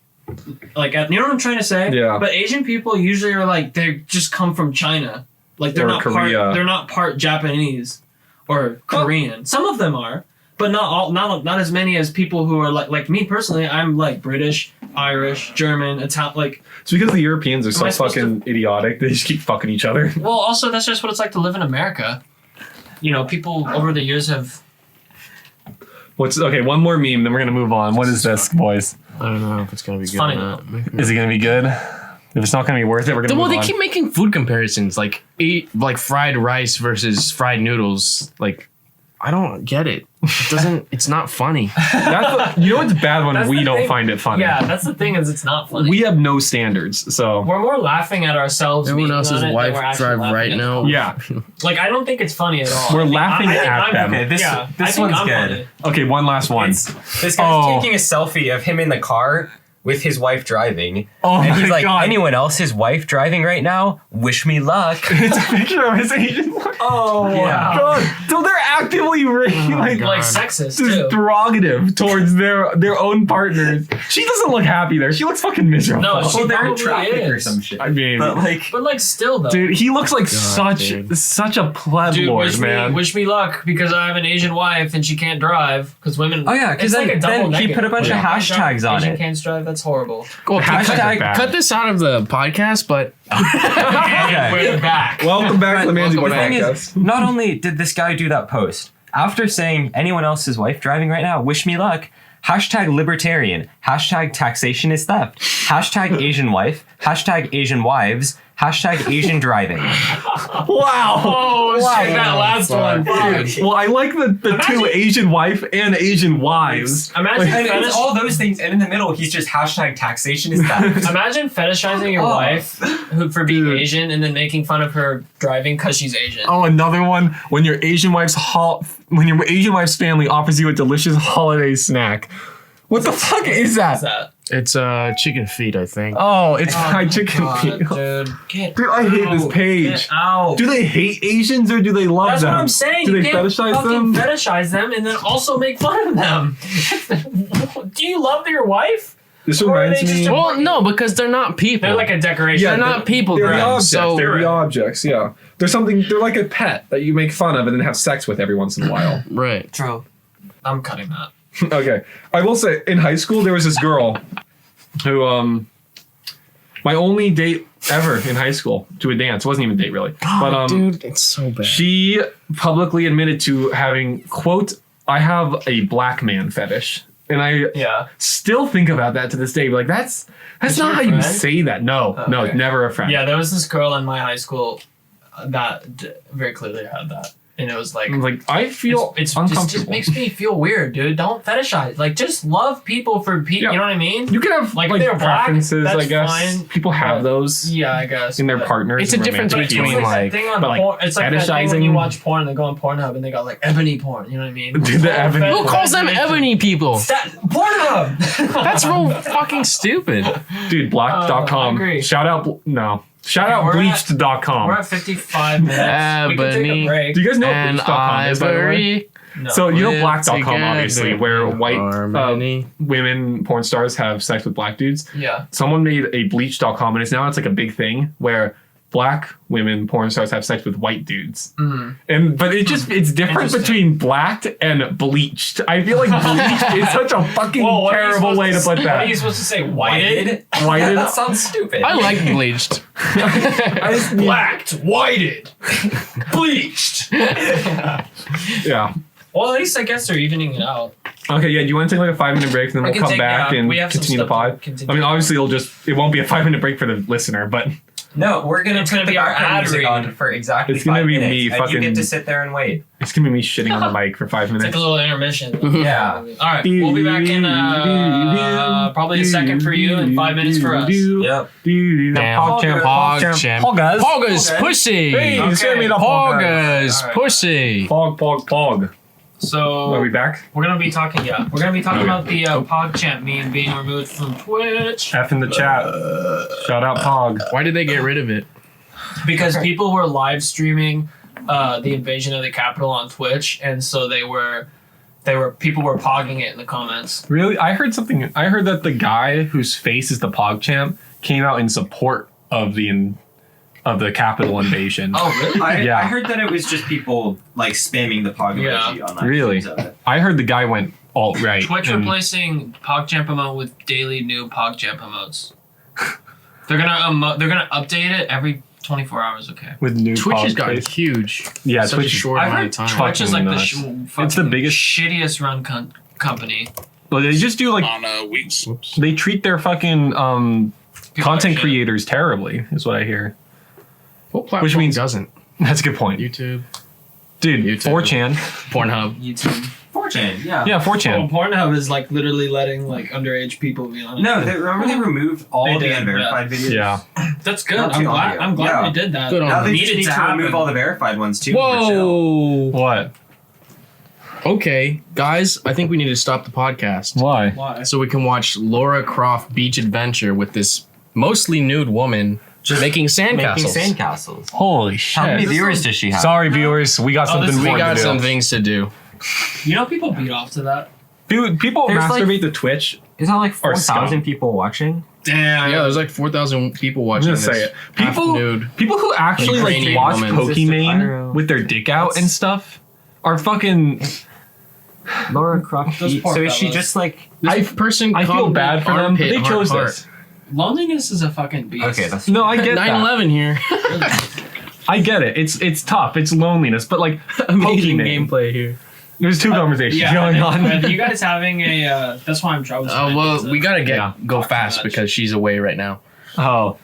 like, you know what I'm trying to say? Yeah. But Asian people usually are like, they just come from China, like they're Or not Korea. part. They're not part Japanese or Korean. Some of them are. But not all, not as many as people who are like me personally. I'm like British, Irish, German, Italian. Like, It's because the Europeans are Am so I supposed fucking idiotic. They just keep fucking each other. well, also that's just what it's like to live in America. You know, people over the years have. Okay? One more meme, then we're gonna move on. What is this, boys? I don't know if it's gonna be good funny, or not. Is it gonna be good? If it's not gonna be worth it, we're gonna Well, move they on. keep making food comparisons, like fried rice versus fried noodles. Like, I don't get it. It doesn't. It's not funny. You know what's bad when That's we the don't thing. find it funny. Yeah, that's the thing is it's not funny. We have no standards, so We're more laughing at ourselves. Everyone being else's on it than wife we're actually drive laughing right at now. them. yeah. Like, I don't think it's funny at all. We're I think- laughing I think at I'm- them. Okay, this I this think one's I'm good. funny. Okay, one last one. This guy's Oh. taking a selfie of him in the car with his wife driving. Oh and he's my like, God. anyone else's wife driving right now? Wish me luck. It's a picture of his Asian wife. Oh Yeah. wow. God, so they're actively like God. Like sexist just too. derogative towards their own partners. She doesn't look happy there. She looks fucking miserable. No, she Well, they're in probably traffic or is. some shit. I mean, But like, But like still though. dude, he looks like such dude. such a pleb Dude, lord, wish man. wish me luck because I have an Asian wife and she can't drive because women. Oh, yeah, 'cause it's like then- a double then he negative. put a bunch Asian of can't drive, hashtags on Asian it. can't drive. That's horrible. Well, Hashtags are bad. cut this out of the podcast, but And we're back. Welcome back to the Manzi Boy the thing podcast. is, not only did this guy do that post, after saying anyone else's wife driving right now, wish me luck, hashtag libertarian, hashtag taxation is theft, hashtag Asian wife, hashtag Asian wives, hashtag Asian driving. Wow. Oh shit! That last one. Fuck. Well, I like the two Imagine- Asian wife and Asian wives. Imagine And fetish- it's all those things, and in the middle, he's just hashtag taxation is theft. Imagine fetishizing your Oh. wife for being Dude. Asian and then making fun of her driving because she's Asian. Oh, another one. When your Asian wife's family offers you a delicious holiday snack. What the fuck is What's that? that? it's chicken feet, I think. Oh, it's fried chicken God, feet. dude. Get Dude, I hate this out. page. Get out. Do they hate Asians or do they love That's them? what I'm saying. Do You they can't fetishize fucking them? fetishize them and then also make fun of them. Do you love your wife? This Or are reminds they just me. a- Well, no, because they're not people. They're like a decoration. They're not people. They're the Greg, objects. so They're the objects. Yeah. They're something. They're like a pet that you make fun of and then have sex with every once in a while. right. True. I'm cutting that. Okay. I will say, in high school, there was this girl who, my only date ever in high school to a dance. It wasn't even a date, really. But, Dude, it's so bad. she publicly admitted to having, quote, I have a black man fetish. And I Yeah. still think about that to this day. Like, that's Is she not a how you friend? say that. No, Oh, no, okay. never a friend. Yeah, there was this girl in my high school that very clearly had that. And it was like, Like, I feel it's uncomfortable. just makes me feel weird, dude. Don't fetishize. Like, just love people for people. Yeah. You know what I mean? You can have Like, like they're black, preferences, I that's guess. fine, People have but- those Yeah, I guess. in their but- partners. It's a and difference romantic between, feelings. It's like- that thing on but, like, porn. It's like that thing when fetishizing- you watch porn and they go on Pornhub and they got like ebony porn. You know what I mean? Dude, the ebony Who porn. calls them ebony people? That Pornhub. That's real fucking stupid. Dude, I black.com. agree. Shout out Shout out We're at- bleached.com. We're at 55 minutes. We can take Ebony. a break. Do you guys know what And bleached.com is, by the way? ivory. No. So you know live black.com, together obviously, where in white harmony. women porn stars have sex with black dudes. Yeah. Someone made a bleach.com, and it's now it's like a big thing where black women porn stars have sex with white dudes. Mm. But it's different Interesting. between blacked and bleached. I feel like bleached is such a fucking Well, what are you terrible supposed way to put What are you that. supposed to say? Whited? Whited? That sounds stupid. I like bleached. I just need- Blacked, whited, bleached. yeah. Well, at least I guess they're evening it out. Okay, yeah, do you want to take like a 5-minute break and then I we'll can come take- back yeah, and we have some continue the stuff to pod? continue. I mean, obviously it won't be a 5-minute break for the listener, but No, we're gonna It's put gonna the be our background ad music read. on for exactly It's gonna 5 be minutes, me and you fucking- get to sit there and wait. it's gonna be me shitting on the mic for 5 It's minutes. like a little intermission. Yeah. All right, we'll be back in probably a second for you and 5 minutes for us. Yep. Damn. PogChamp. Pogas. Poga's Okay. pussy. Hey, Okay. send me the Pogas. Poga's Alright. pussy. Pog. So Are we back? we're gonna be talking. Yeah, we're gonna be talking Okay. about the PogChamp meme being removed from Twitch F in the chat. Shout out Pog. Why did they get rid of it? because people were live streaming the invasion of the Capitol on Twitch, and so people were pogging it in the comments. Really? I heard that the guy whose face is the PogChamp came out in support of the Capitol invasion. Oh, really? Yeah. I heard that it was just people like spamming the Pog emoji on live Really? streams of it. I heard the guy went alt-right. Twitch and- replacing PogChamp emote with daily new PogChamp emotes. They're gonna update it every 24 hours. Okay. with new Twitch has Pog gotten face. huge. Yeah, Such Twitch a is- short I've amount heard of time. Twitch is like the nuts. It's the biggest- shittiest run company. Well, they just do like on weeks. they treat their fucking People are content shit. creators terribly, is what I hear. What platform Which means- doesn't? That's a good point. YouTube, Dude, YouTube. 4chan. Pornhub. YouTube. 4chan, yeah. Yeah, 4chan. Pornhub is like literally letting like underage people be on it. No, remember they removed all They the did, unverified videos? Yeah. That's good. Not I'm too long glad. ago. I'm glad Yeah. they did that. Good on Now they Needed just need to to happen. remove all the verified ones too. for chill. Whoa. What? Okay, guys, I think we need to stop the podcast Why? Why? so we can watch Laura Croft Beach Adventure with this mostly nude woman just making sandcastles. Making sandcastles. Holy How many shit. viewers does she have? Sorry, viewers. We got Oh, something this- We important got to do. some things to do. You know, people beat off to that. Dude, people There's, masturbate like- to Twitch. Is that like Or scum. 4,000 people watching? Damn. Yeah, there's like 4,000 people I'm watching gonna this. say it. Half People nude. who actually like Ukrainian watch woman. Pokimane with their dick out and stuff are fucking. Laura Croft. Those poor So is she fellas. just like? This person I feel called bad me for them, but armpit they chose heart this. Loneliness is a fucking beast. Okay, that's No, I heart. get that. 9/11 here. I get it. It's tough. It's loneliness, but like Amazing Pokimane. gameplay here. There's two conversations Yeah, going are on. you guys having a? That's why I'm trouble. Oh well, we gotta Yeah. go Talk fast too much. because she's away right now. Oh,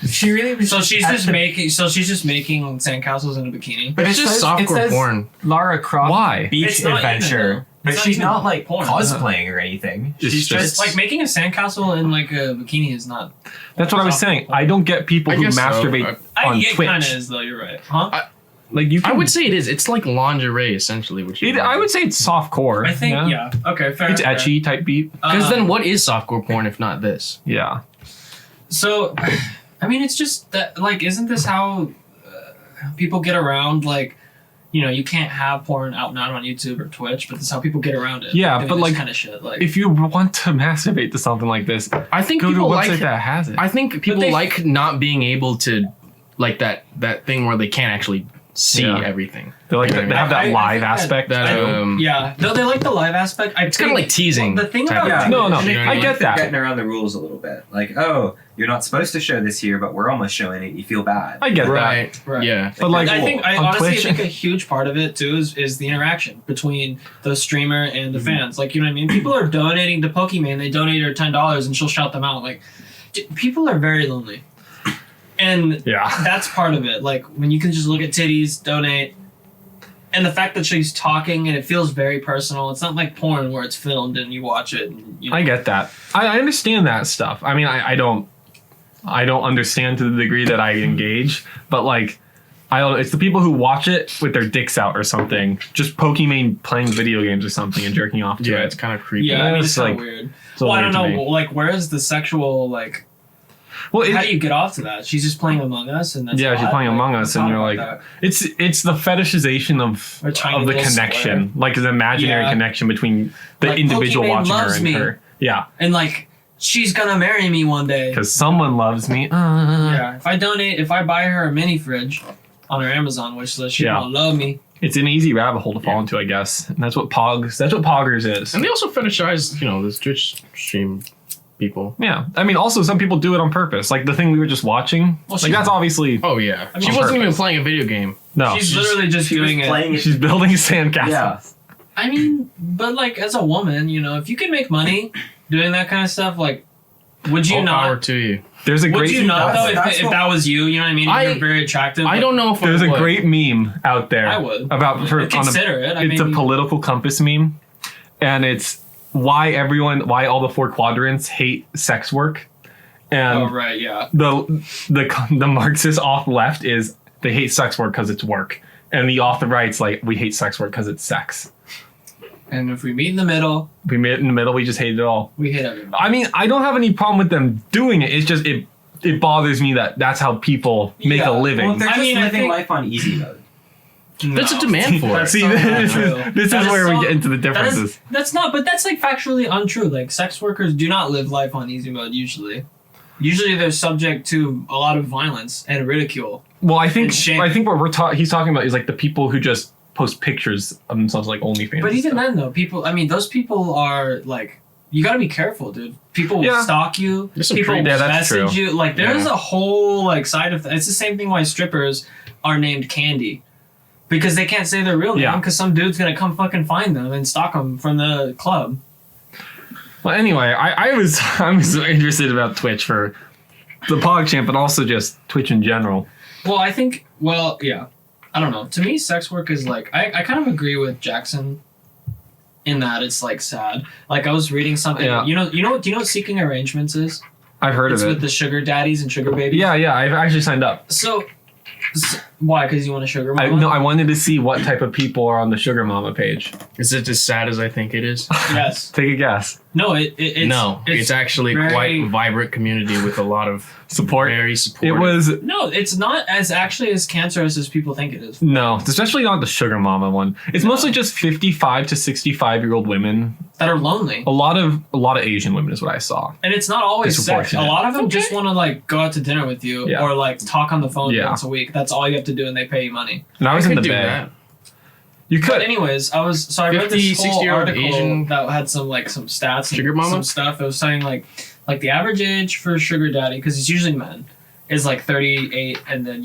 She really was. So she's at just the- making. So she's just making sandcastles in a bikini. But It's just softcore porn. Laura Croft Why? Beach It's not even, Adventure. though. But It's not she's even not like porn. cosplaying or anything. It's She's just- It's like making a sandcastle in like a bikini is not. that's what I was saying. I don't get people I who guess so. masturbate on It kind of Twitch. is though. You're right. Huh? Like you I can. would say it is. It's like lingerie essentially, which I would say it's soft core. I think yeah. Okay, fair. It's fair. etchy type beat. Because then what is softcore porn if not this? Yeah. So, I mean, it's just that like, isn't this how people get around like? You know, you can't have porn out now on YouTube or Twitch, but this is how people get around it. Yeah, doing but, this like, kind of shit. Like, If you want to masturbate to something like this, I think go to a people website like. that has it. I think people they- like not being able to, like that thing where they can't actually see Yeah. everything. They like You know they what I have that I live think that- aspect. That yeah, no, they like the live aspect. It's kinda like teasing The thing type about of Yeah. thing. No, no, You know what I mean? get They're that. getting around the rules a little bit. Like, oh, you're not supposed to show this here, but we're almost showing it. You feel bad. I get that. Right. Right. Yeah. But like I think I on honestly Twitch, think a huge part of it too is the interaction between the streamer and the Mm-hmm. fans. Like, you know what I mean? People are donating to Pokimane. They donate her $10 and she'll shout them out. Like, people are very lonely, and yeah. that's part of it. Like when you can just look at titties, donate, and the fact that she's talking and it feels very personal. It's not like porn where it's filmed and you watch it. And, you know, I get that. I understand that stuff. I mean, I don't understand to the degree that I engage, but like, I don't. It's the people who watch it with their dicks out or something, just Pokimane playing video games or something and jerking off to Yeah, it. it's kind of creepy. yeah, I mean, it's It's kind of like- weird. So Well, I weird don't to know. me. Like, where is the sexual like? Well, How do you get off to that? She's just playing Among Us, and that's yeah, she's hot. playing Like, Among Us, and let's you're talk like, about it's the fetishization Or tiny of the little connection, like the imaginary Yeah. connection between the Like, individual Pokimane watching her loves and me. her. Yeah, that. And like, she's gonna marry me one day. Because someone loves me. Yeah, if I buy her a mini fridge on her Amazon wish list, she Yeah. gonna love me. It's an easy rabbit hole to fall into, I guess. And that's what Poggers is. And they also fetishize, this Twitch stream people. Yeah. I mean, also, some people do it on purpose. Like the thing we were just watching. Well, Like, that's obviously. Oh yeah, I mean, she wasn't even purpose. playing a video game. No. She's literally just She was doing it. playing it. She's building sandcastles. Yeah. I mean, but like as a woman, if you can make money doing that kind of stuff, like, would you All power not? to you. There's a Would great. you not though that's if what- that was you? You know what I mean? If I- you're very attractive. I don't know if There's I a would. great meme out there. I would. About for on a, Consider it. it's a political compass meme, and it's why all the 4 quadrants hate sex work, and Oh right, yeah. the Marxist off left is they hate sex work because it's work, and the off the right's like we hate sex work because it's sex. And if we meet in the middle, We meet in the middle. We just hate it all. we hit everybody. I mean, I don't have any problem with them doing it. It's just it bothers me that that's how people make Yeah. a living. Well, they're I just mean, I living think- life on easy mode. There's a No. demand for it. That's See, so not this true. is That is where so- we get into the That differences. is, that's not, but that's like factually untrue. Like sex workers do not live life on easy mode usually. Usually they're subject to a lot of violence and ridicule. Well, I think It's shame. what he's talking about is like the people who just post pictures of themselves like OnlyFans. But and even stuff. then though, those people are like, you gotta be careful, dude. People will Yeah. stalk you. There's some People creep- Yeah, that's message true. you. Like there's Yeah. a whole like side of it's the same thing why strippers are named Candy. Because they can't say their real name Yeah. because some dude's gonna come fucking find them and stalk them from the club. Well, anyway, I was interested about Twitch for the PogChamp, but also just Twitch in general. Well, I think, yeah. I don't know. To me, sex work is like, I kind of agree with Jackson in that it's like sad. Like I was reading something, Yeah. do you know what seeking arrangements is? I've heard It's of with it. the sugar daddies and sugar babies. Yeah, I've actually signed up. So, why? Because you want a sugar mama? I wanted to see what type of people are on the Sugar Mama page. Is it as sad as I think it is? Yes. Take a guess. No, it's No, it's actually very- quite vibrant community with a lot of Support. very It supportive. was No, it's not as actually as cancerous as people think it is. no, especially not the Sugar Mama one. It's mostly just 55 to 65-year-old women. That are lonely. A lot of Asian women is what I saw. And it's not always sex. A Disproportionate. lot of them just want to like go out to dinner with you Yeah. or like talk on the phone Yeah. once a week. That's all you have to do and they pay you money. And I was in could the do bed. that. You But could. anyways, I read 50, this whole 60-year-old article Asian that had some stats and sugar mama? some stuff. It was saying like the average age for sugar daddy, because it's usually men, is like 38, and then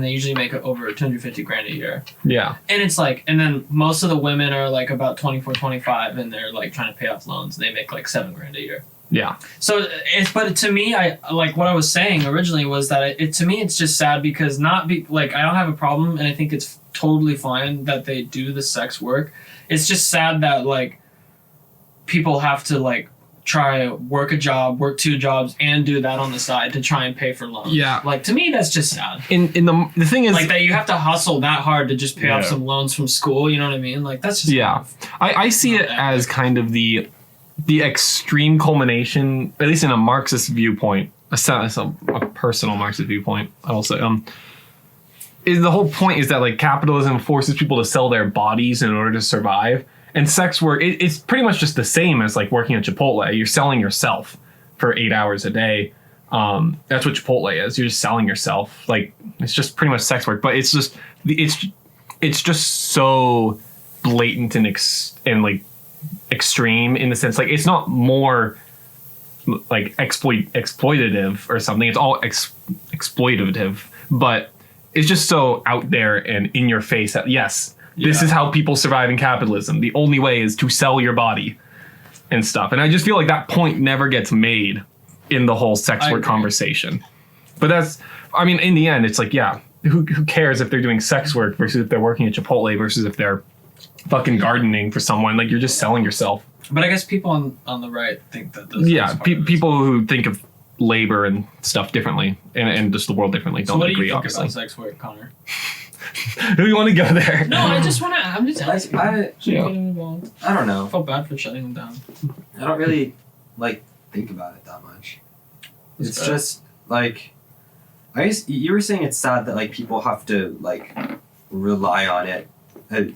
they usually make over 250 grand a year. Yeah. And it's like, and then most of the women are like about 24, 25, and they're like trying to pay off loans. And they make like 7 grand a year. Yeah. So but to me, I like what I was saying originally was that to me it's just sad because I don't have a problem, and I think it's totally fine that they do the sex work. It's just sad that like people have to like try work a job, work 2 jobs, and do that on the side to try and pay for loans. Yeah. Like to me, that's just sad. In the thing is Like that you have to hustle that hard to just pay off Yeah. some loans from school. You know what I mean? Like that's just Yeah. I see Not it that as kind of the extreme culmination, at least in a Marxist viewpoint, a personal Marxist viewpoint, I will say. Is the whole point is that like capitalism forces people to sell their bodies in order to survive, and sex work it's pretty much just the same as like working at Chipotle. You're selling yourself for 8 hours a day. That's what Chipotle is. You're just selling yourself. Like it's just pretty much sex work, but it's just so blatant and like extreme in the sense like it's not more like exploitative or something. It's all exploitative, but it's just so out there and in your face that yes, this Yeah. is how people survive in capitalism. The only way is to sell your body and stuff. And I just feel like that point never gets made in the whole sex I work agree. conversation. But in the end, it's like, yeah, who cares if they're doing sex work versus if they're working at Chipotle versus if they're fucking gardening for someone? Like, you're just selling yourself. But I guess people on the right think that this Yeah, is part of it. people who think of labor and stuff differently and just the world differently So don't what do agree, you think obviously. about sex work, Connor? Do you want to go there? No, I'm just asking. I Yeah. I don't know. I felt bad for shutting him down. I don't really like think about it that much. It's fair. just like I guess you were saying it's sad that like people have to like rely on it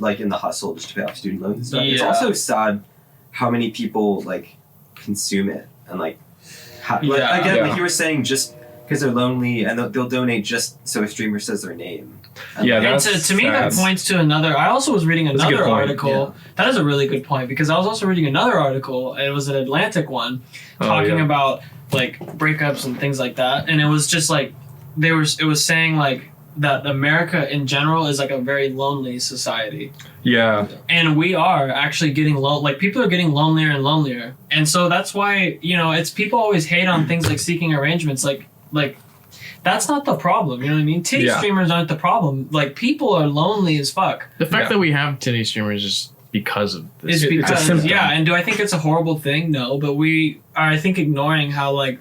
like in the hustle just to pay off student loans and stuff. It's Yeah. also sad how many people like consume it and like Yeah. Again, Yeah. like you were saying, just because they're lonely and they'll donate just so a streamer says their name. Yeah, And that's to me, that sad. points to another. I also was reading That's a good another point. article. That is a really good point because I was also reading another article. And it was an Atlantic one talking about like breakups and things like that. And it was just like it was saying like that America in general is like a very lonely society. Yeah. And we are actually getting like people are getting lonelier and lonelier. And so that's why, it's people always hate on things like seeking arrangements. Like that's not the problem. You know what I mean? Titty Yeah. streamers aren't the problem. Like people are lonely as fuck. The fact Yeah. that we have titty streamers is because of this. It's It's a because symptom. and do I think it's a horrible thing? No, but we are I think ignoring how like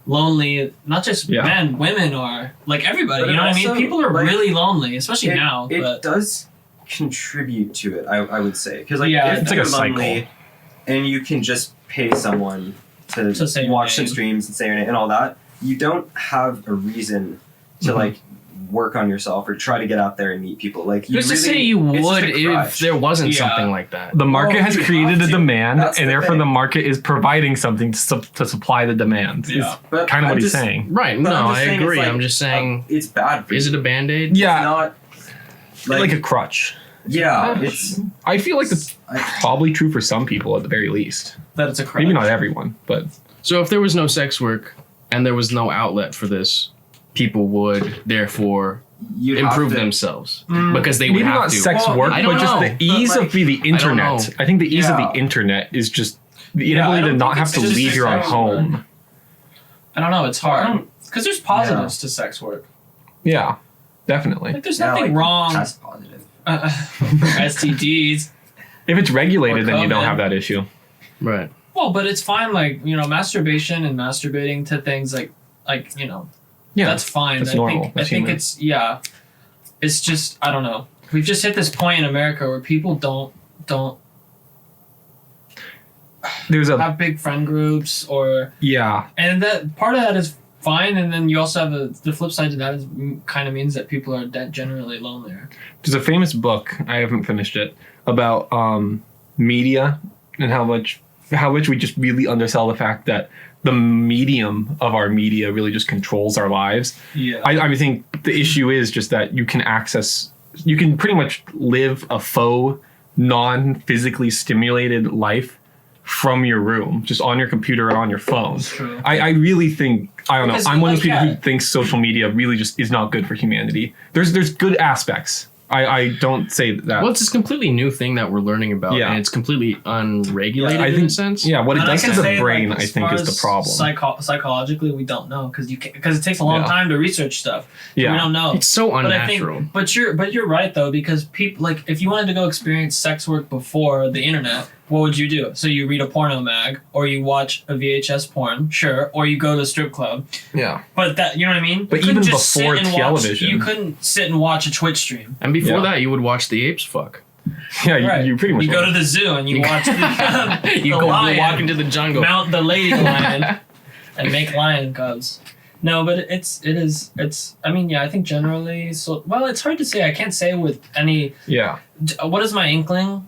lonely not just Yeah. men, women are, like everybody. But You know what I mean? also, People are like, really lonely, especially now. It But does contribute to it, I would say, because like Yeah, if it's like you're a cycle. lonely and you can just pay someone to say your watch some name. streams and say your name and all that, you don't have a reason to Mhm. like work on yourself or try to get out there and meet people. Like you Just to really, say you it's just would a if crutch. there wasn't Yeah. something like that. The market Well, has you created have a to. demand, That's and the therefore thing. the market is providing something to supply the demand. Is Yeah. But kind of I'm what he's just- saying. Right, but no, I'm just I saying it's agree. like, I'm just saying, it's bad for is you. it a band-aid? Yeah, It's not like a crutch. yeah, it's I feel like that's probably true for some people at the very least. that it's a crime. Maybe not everyone, but So if there was no sex work and there was no outlet for this, people would therefore you'd have improve to- themselves Mm, because they would maybe have not to. sex Well, work, I but don't just know. the ease But, of the internet. know. I think the ease of Yeah. the internet is just the Yeah, I inability to don't not think have it's to just leave your own sex home. I don't know. It's I hard don't- because there's positives to sex work. Yeah, definitely. Like there's Yeah, nothing like, wrong test positive. for STDs. If it's regulated, Or then you don't COVID. have that issue. Right. Well, but it's fine. Like masturbation and masturbating to things like Yeah, that's fine. that's I normal. think That's I think human. it's It's just I don't know. We've just hit this point in America where people don't there's a have big friend groups yeah. and that part of that is fine. And then you also have the flip side to that is kind of means that people are generally lonelier. There's a famous book, I haven't finished it, about media and how much we just really undersell the fact that the medium of our media really just controls our lives. Yeah. I think the issue is just that you can pretty much live a faux, non-physically stimulated life from your room, just on your computer or on your phone. That's true. I really think, I don't know, Because, I'm one of those like, people yeah. who thinks social media really just is not good for humanity. There's good aspects. I don't say that. Well, it's this completely new thing that we're learning about, Yeah. and it's completely unregulated I in think- a sense. yeah, what it And I does to can the say, brain, like, I as think, far is the as problem. Psychologically, we don't know because it takes a long Yeah. time to research stuff. So Yeah. we don't know. It's so But I unnatural. think, but you're right though, because people like if you wanted to go experience sex work before the internet, what would you do? So you read a porno mag, or you watch a VHS porn, sure, or you go to a strip club. Yeah. But that you know what I mean. But You couldn't even just sit before and television- you couldn't sit and watch a Twitch stream. And before Yeah. that, you would watch the apes fuck. Yeah, Right. you pretty much You go would. to the zoo and you watch the, You the go lion walk into the jungle. mount the lady lion and make lion cubs. No, but it's I mean, yeah, I think generally so well, it's hard to say. I can't say with any Yeah. what is my inkling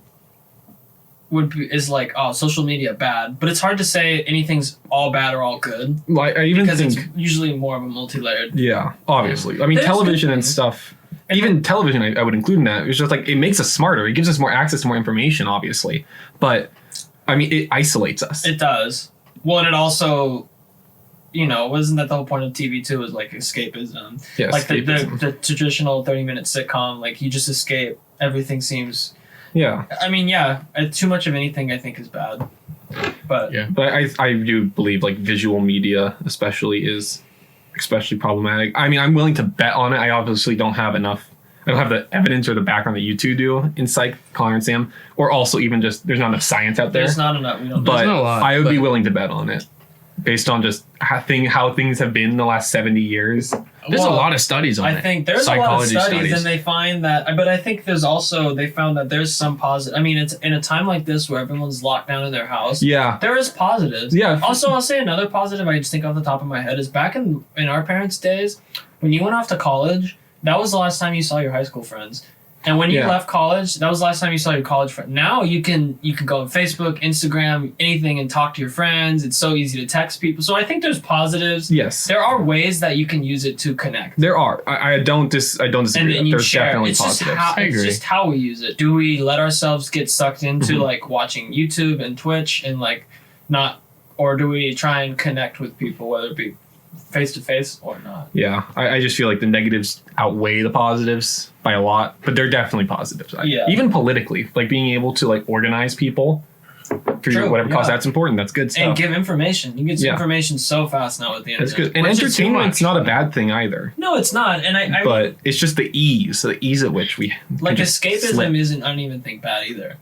is like, oh, social media bad, but it's hard to say anything's all bad or all good Well, I even because think it's usually more of a multi-layered. yeah, obviously. I mean, There's television good and things. stuff. Even television, I would include in that. It's just like it makes us smarter. It gives us more access to more information, obviously. But I mean, it isolates us. It does. Well, and it also, wasn't that the whole point of TV too? Is like escapism. Yeah, Like escapism. the traditional 30-minute sitcom, like you just escape. Everything seems. Yeah, I mean, yeah, too much of anything I think is bad. But Yeah. but I do believe like visual media, especially problematic. I mean, I'm willing to bet on it. I obviously don't have enough. I don't have the evidence or the background that you two do in psych, Connor and Sam, or also even just there's not enough science out there. there's not enough. We don't. But not a lot, I would be but- willing to bet on it, based on just how things have been the last 70 years. There's Well, a lot of studies on it. I think there's a lot of Psychology studies, and they find that. But I think there's also they found that there's some positive. I mean, it's in a time like this where everyone's locked down in their house. Yeah, There is positives. Yeah. Also, I'll say another positive I just think off the top of my head is back in our parents' days, when you went off to college, that was the last time you saw your high school friends. And when you Yeah. left college, that was the last time you saw your college friend. Now you can go on Facebook, Instagram, anything, and talk to your friends. It's so easy to text people. So I think there's positives. Yes. There are ways that you can use it to connect. There are. I don't disagree. And then you There's share. definitely It's just positives. how I it's agree. just how we use it. Do we let ourselves get sucked into Mhm. like watching YouTube and Twitch and like not, or do we try and connect with people, whether it be face to face or not? Yeah, I just feel like the negatives outweigh the positives by a lot, but they're definitely positives. Yeah. Even politically, like being able to like organize people for True, whatever cause, yeah. that's important. That's good stuff. And give information. You get Yeah. information so fast now with the internet. That's good. And which is too entertainment's much. not a bad thing either. No, it's not. And I But mean, it's just the ease at which we like can just escapism slip. isn't. I don't even think bad either.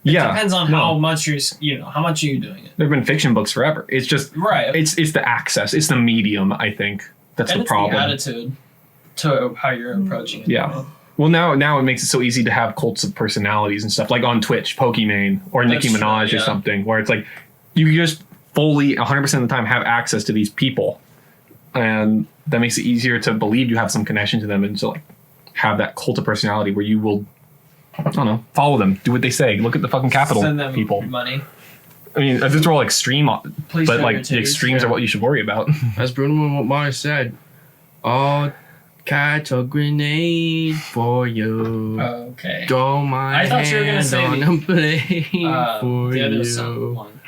It Yeah, depends on no. how much how much are you doing it. There've been fiction books forever. It's just Right. it's the access. It's the medium. I think that's and the it's problem. the attitude to how you're approaching it. Yeah. Well, now it makes it so easy to have cults of personalities and stuff, like on Twitch, Pokimane or Nicki That's true, Minaj or yeah. something, where it's like you just fully 100% of the time have access to these people, and that makes it easier to believe you have some connection to them and to like have that cult of personality where you will, I don't know, follow them, do what they say, look at the fucking Capitol Send them people. money. I mean, these are all extreme, Please but show like your the titties. extremes are what you should worry about. As Bruno Mars said, I'll catch a grenade for you. Okay. Throw my I thought you were gonna hand say on a plane for the other you. song one.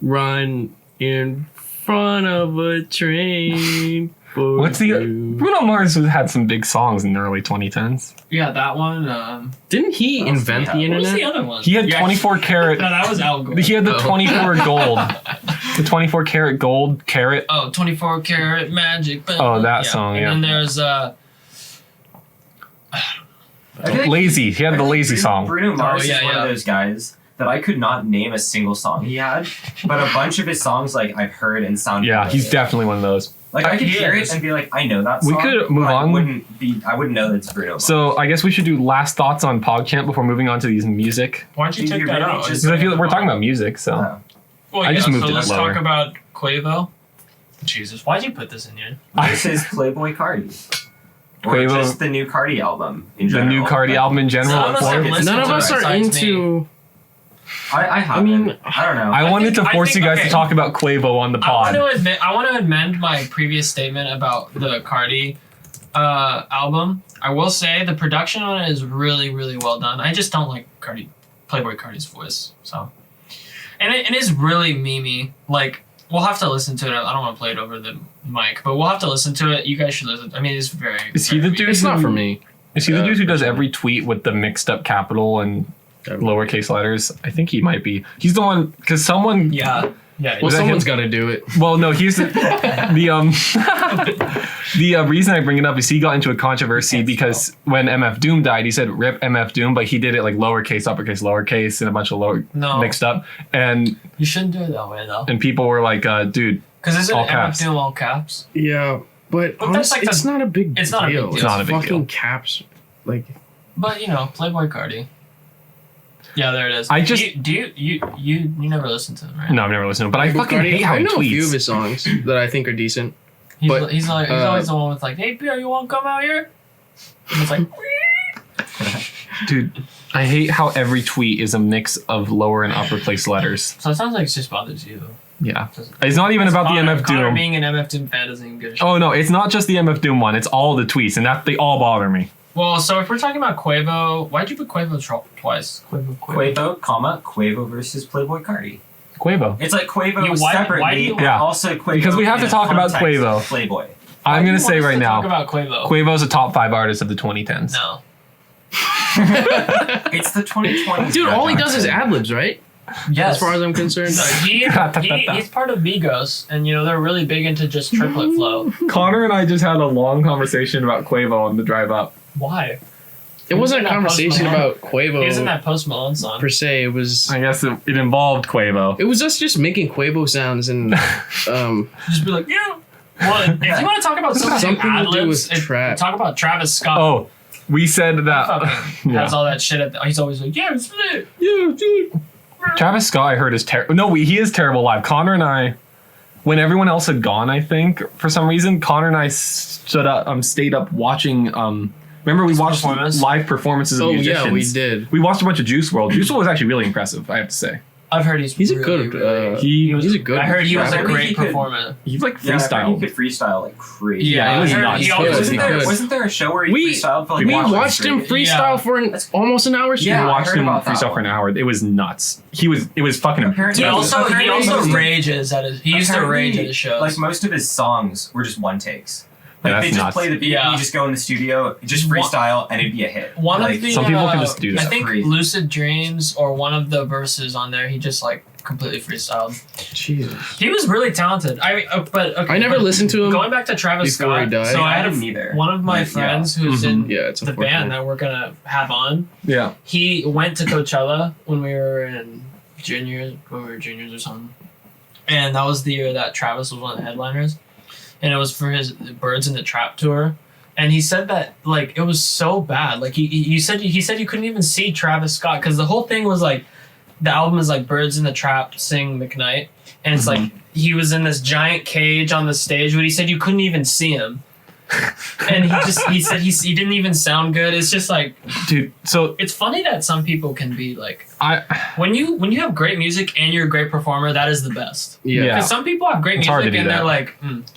Run in front of a train for What's the you. Bruno Mars had some big songs in the early 2010s. Yeah, that one. Didn't he What else invent do the we have? What was the internet? other one? He had Yeah. 24 karat. No, that was Al Gore. He had the Oh. 24 gold. The 24 karat gold carrot. Oh, 24 karat magic. Oh, that song, yeah. And then there's I feel like Lazy. He had the lazy song. Bruno Mars yeah, is one yeah. of those guys that I could not name a single song he had, but a bunch of his songs like I've heard and sound. Yeah, familiar. he's definitely one of those. Like I could He hear is. it and be like, I know that We song. could move but on. I wouldn't know that it's Bruno Mars. So I guess we should do last thoughts on PogChamp before moving on to these music. why don't you Did take you that really out? just- Because I feel like we're talking about music, so Oh. Well, I just moved so it let's lower. talk about Quavo. Jesus, why'd you put this in here? This is Playboy Cardi. Or Quavo- just the new Cardi album in the general. new Cardi Like, album in general. None of us have Or- listened None of to us it are besides into. I haven't. mean, I don't know. I wanted to I force think- you guys okay. to talk about Quavo on the pod. I want to amend my previous statement about the Cardi album. I will say the production on it is really, really well done. I just don't like Playboy Cardi's voice. So, and it is really memey. Like, we'll have to listen to it. I don't want to play it over the mic, but we'll have to listen to it. You guys should listen. I mean, it's very. Is he very the dude It's not for me. Is he the Yeah, dude who does personally. every tweet with the mixed up capital and lowercase letters? I think he might be. He's the one because someone. Yeah. Yeah. Well, that someone's him? got to do it. Well, no, he's the reason I bring it up is he got into a controversy because when MF Doom died, he said "Rip MF Doom," but he did it like lowercase, uppercase, lowercase, and a bunch of lower No. mixed up, and You shouldn't do it that way though. people were like, "Dude, Because isn't all MF caps. Doom all caps? Yeah, but But that's honestly, like it's not a big it's not a big deal. deal. It's not a big fucking deal. caps. Like, But Playboy Cardi. Yeah, there it is. I just- you never listened to him, right? no, I've never listened to him, but I fucking Cardi, hate how I he know a few of tweets." his songs that I think are decent. He's, But, he's uh, always the one with like, "Hey, Pierre, you want to come out here?" And it's like, Dude, I hate how every tweet is a mix of lower and uppercase letters. so it sounds like it just bothers you. Yeah, it's not even about the MF Connor Doom. being an MF Doom fan doesn't even give a shit. Oh no, it's not just the MF Doom one. It's all the tweets, and that they all bother me. Well, so if we're talking about Quavo, why'd you put Quavo twice? Quavo versus Playboy Cardi. Quavo. It's like Quavo Why separately, do you- but Yeah. also Quavo. Because we have to in talk about context Quavo. of Playboy. I'm Why gonna do you say want us right to now, talk about Quavo. Quavo's a top 5 artist of the 2010s. No. It's the 2020s. Dude, all he does is ad libs, right? Yes. As far as I'm concerned. No, he's part of Migos, and they're really big into just triplet flow. Connor and I just had a long conversation about Quavo on the drive up. Why? It wasn't a Isn't that Post conversation Malone? about Quavo He was in that Post Malone song. per se. It was I guess it involved Quavo. us just making Quavo sounds and Just be like, yeah. Well, if you want to talk about something Something to ad do libs, with trap. talk about Travis Scott. Oh, we said that. Fucking yeah. has all that shit. He's always like, yeah, it's lit. Yeah, dude. Travis Scott, I heard, is terrible. No, he is terrible live. Connor and I, when everyone else had gone, I think for some reason, Connor and I stayed up watching Remember we watched performance? live performances of Oh musicians. yeah, we did. We watched a bunch of Juice WRLD. Juice WRLD was actually really impressive, I have to say. I've heard he's He's a really, good. really- He's a good. I heard he was a rapper. great He could- performer. He like Yeah, I heard freestyle. he could freestyle like crazy. Yeah, it was I heard nuts. he He always could, he could. Wasn't there a show where he We- freestyled for like We an hour watched him straight? freestyle Yeah. for almost an hour We straight. Yeah, I watched heard him about that freestyle for an one. hour. It was nuts. It was fucking Apparently- He Yeah, also apparently- rages at his. He used to Apparently, rage at his shows. Like most of his songs were just one takes. Like Yeah, they that's just nuts. play the beat Yeah. and you just go in the studio, just freestyle, and it'd be a hit. One like, of the some people can just do I that. think Crazy. Lucid Dreams or one of the verses on there, he just like completely freestyled. Jesus. He was really talented. I mean, but okay, I never but listened to him. Going back to Travis before he Scott, died. so I had didn't either. one of my Yeah. friends who's in Yeah, it's the unfortunate. band that we're gonna have on. Yeah. He went to Coachella when we were juniors or something, and that was the year that Travis was one of the headliners, and it was for his Birds in the Trap tour. And he said that like it was so bad. Like he said you couldn't even see Travis Scott because the whole thing was like the album is like Birds in the Trap sing McKnight, and it's like he was in this giant cage on the stage, but he said you couldn't even see him. And he said he didn't even sound good. It's just like Dude, so it's funny that some people can be like I when you have great music and you're a great performer, that is the best. Yeah. Yeah. Because some people have great It's hard music to and do they're that. like,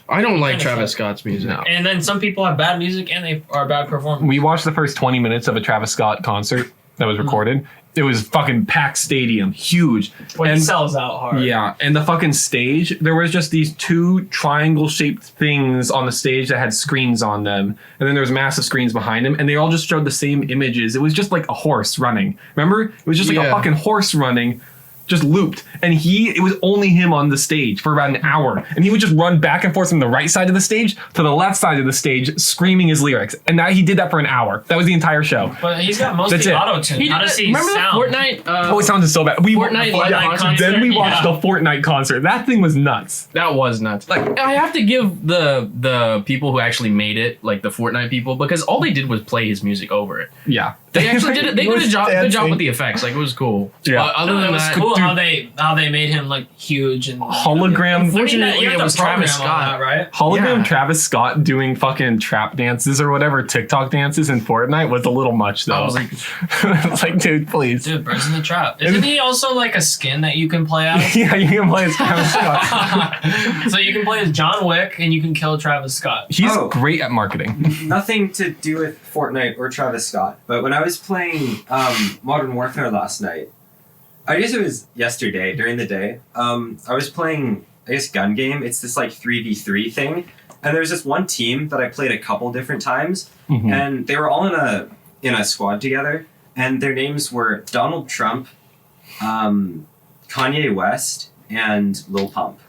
I don't like Kinda Travis suck. Scott's music. No. and then some people have bad music and they are bad performers. we watched the first 20 minutes of a Travis Scott concert that was recorded. It was fucking packed stadium, huge. But he and- sells out hard. Yeah, and the fucking stage, there was just these two triangle-shaped things on the stage that had screens on them, and then there was massive screens behind them, and they all just showed the same images. It was just like a horse running. Remember? It was just like a Yeah. fucking horse running, just looped, and it was only him on the stage for about an hour, and he would just run back and forth from the right side of the stage to the left side of the stage, screaming his lyrics, and he did that for an hour. That was the entire show. But he's got mostly That's it. auto-tune. He How did does that- he remember sound? the Fortnite? Oh, it sounded so bad. Fortnite live concert? Then we watched Yeah. the Fortnite concert. That thing was nuts. That was nuts. Like I have to give the people who actually made it, like the Fortnite people, because all they did was play his music over it. Yeah. They actually did it. They did a good job dancing. with the effects. Like it was cool. Yeah. But other No, than it was that, cool dude. how they made him like huge and Hologram Unfortunately, it was Travis Scott. right? Hologram Yeah. Travis Scott doing fucking trap dances or whatever TikTok dances in Fortnite was a little much though. I was like, It's like, dude, please. Dude, Birds in the Trap. Isn't he also like a skin that you can play as? Yeah, you can play as Travis Scott. So you can play as John Wick and you can kill Travis Scott. He's Oh. great at marketing. Nothing to do with Fortnite or Travis Scott, but when I was playing Modern Warfare last night, I guess it was yesterday during the day. I was playing, I guess, gun game. It's this like 3v3 thing, and there's this one team that I played a couple different times, Mhm. and they were all in a squad together, and their names were Donald Trump, Kanye West, and Lil Pump.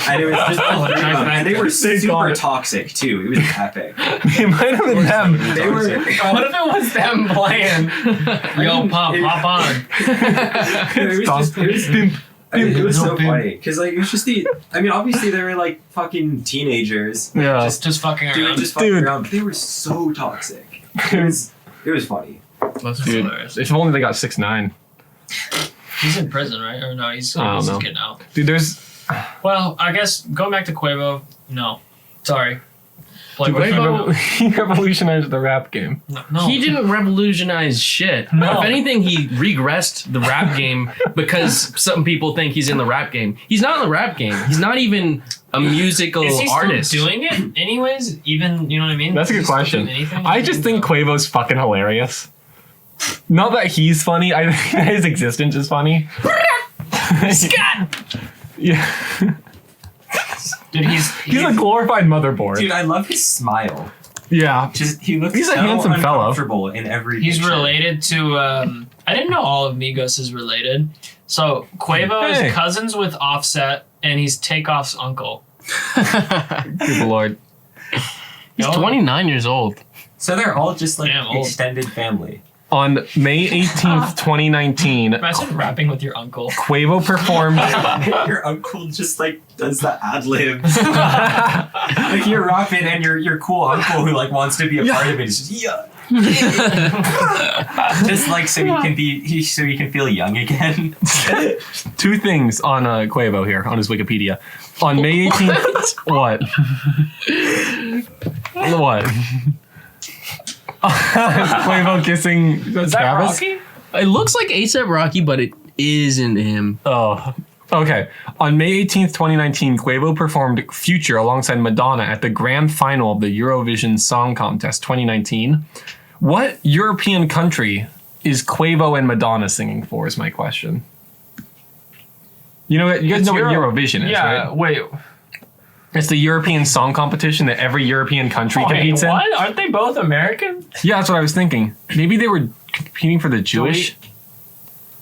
And it was just the three of them, and they were They super got it. toxic too. It was epic. It might have been them. They were. What if it was them playing? Yo, Pump, hop on. It was just. It was. Pimp. It was so Pimp. funny because like it was just the. I mean, obviously they were like fucking teenagers. Yeah. Just fucking Doing around. just fucking Dude. around. But they were so toxic. It was funny. That's Dude, hilarious. if only they got 6ix9ine. He's in prison, right? Or no, he's I don't just know. getting out. Dude, there's Well, I guess going back to Quavo, no. Sorry. Playboy. Quavo- he revolutionized the rap game. No. he didn't revolutionize shit. No. If anything, he regressed the rap game because some people think he's in the rap game. He's not in the rap game. He's not even a musical Is he artist. still doing it anyways? Even, you know what I mean? That's a Is good he still question. doing anything? I just think Quavo's fucking hilarious. Not that he's funny, I think his existence is funny. Scott! Yeah. Dude, He's a glorified motherboard. Dude, I love his smile. Yeah. Just he looks He's a so handsome fellow. uncomfortable in every. he's picture. related to, I didn't know all of Migos is related. So Quavo Hey. is cousins with Offset and he's Takeoff's uncle. Good lord. He's Yo. 29 years old. So they're all just like Damn, old. extended family. On May 18th, 2019, Imagine rapping with your uncle. Quavo performed. Your uncle just like does the ad libs. Like you're rapping and your cool uncle who like wants to be a part of it is just yeah. Just like so you can feel young again. Two things on Quavo here on his Wikipedia. On May 18th, what? What? Quavo kissing Is that Travis. Rocky? It looks like ASAP Rocky, but it isn't him. Oh, okay. On May 18th, 2019, Quavo performed Future alongside Madonna at the grand final of the Eurovision Song Contest 2019. What European country is Quavo and Madonna singing for is my question. You know, you guys know what Eurovision is, Yeah, right? wait. It's the European song competition that every European country competes in. What? Aren't they both American? Yeah, that's what I was thinking. Maybe they were competing for the Jewish.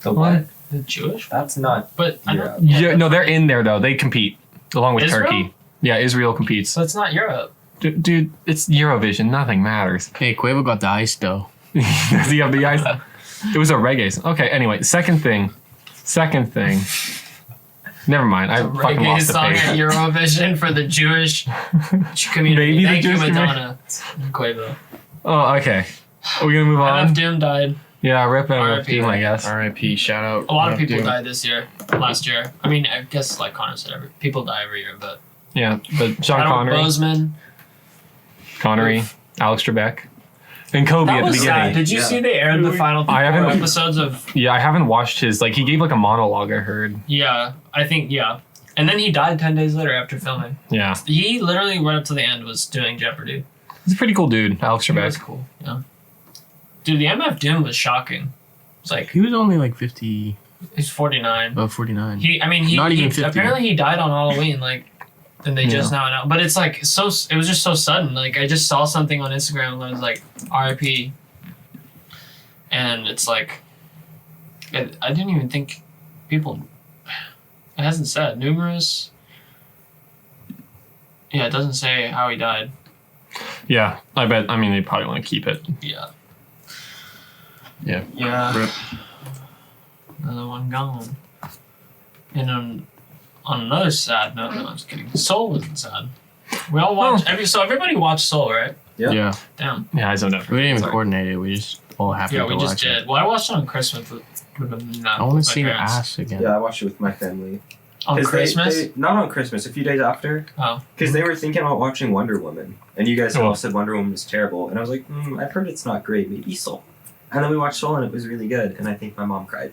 The what? The Jewish? That's not. But I Europe. don't. Yeah, no, they're in there though. They compete along with Israel? Turkey. Yeah, Israel competes. So it's not Europe. Dude, it's Eurovision. Nothing matters. Hey, Quavo got the ice though. Does he have the ice? It was a reggae song. Okay, anyway, second thing. Never mind. I fucking Reggae lost the song page. at Eurovision for the Jewish community. Maybe the Thank you, Jewish community. Madonna. Quavo. Oh, okay. Are we gonna move MF on? Doom died. Yeah, rip MF R.I.P. Doom, I guess. R.I.P. Shout out. A lot of MF people Doom. died this year, last year. I mean, I guess like Connor said, people die every year, but Yeah, but Sean Chadwick Connery, Boseman. Connery, Alex Trebek, and Kobe That at the was beginning. sad. Did you Yeah. see they aired the final I haven't- 4 episodes of? Yeah, I haven't watched his. Like, he gave like a monologue. I heard. Yeah, I think and then he died 10 days later after filming. Yeah, He literally right up to the end was doing Jeopardy. he's a pretty cool dude, Alex He was Trebek. cool. Yeah. Dude, the MF Doom was shocking. It's like He was only like 50, he's 49. 49. He Not even 50. Apparently, he died on Halloween. Like, and they just Yeah. now announced. But it's like it was just so sudden. Like, I just saw something on Instagram that was like R.I.P. And it's like, I didn't even think people. It hasn't said numerous. Yeah, it doesn't say how he died. Yeah, I bet. I mean, they probably want to keep it. Yeah. Yeah. Yeah. Rip. Another one gone. And on another sad note, no, I'm just kidding. Soul wasn't sad. We all watched everybody watched Soul, right? Yeah. Yeah. Damn. Yeah, I don't know. We didn't even Sorry. coordinate it. We just all happened Yeah, to we watch just did. it. Well, I watched it on Christmas with I want to see your ass again. Yeah, I watched it with my family. On 'Cause Christmas? They, not on Christmas, a few days after. Oh. Because they were thinking about watching Wonder Woman. And you guys Oh. all said Wonder Woman was terrible. And I was like, I've heard it's not great. Maybe Soul. And then we watched Soul and it was really good. And I think my mom cried.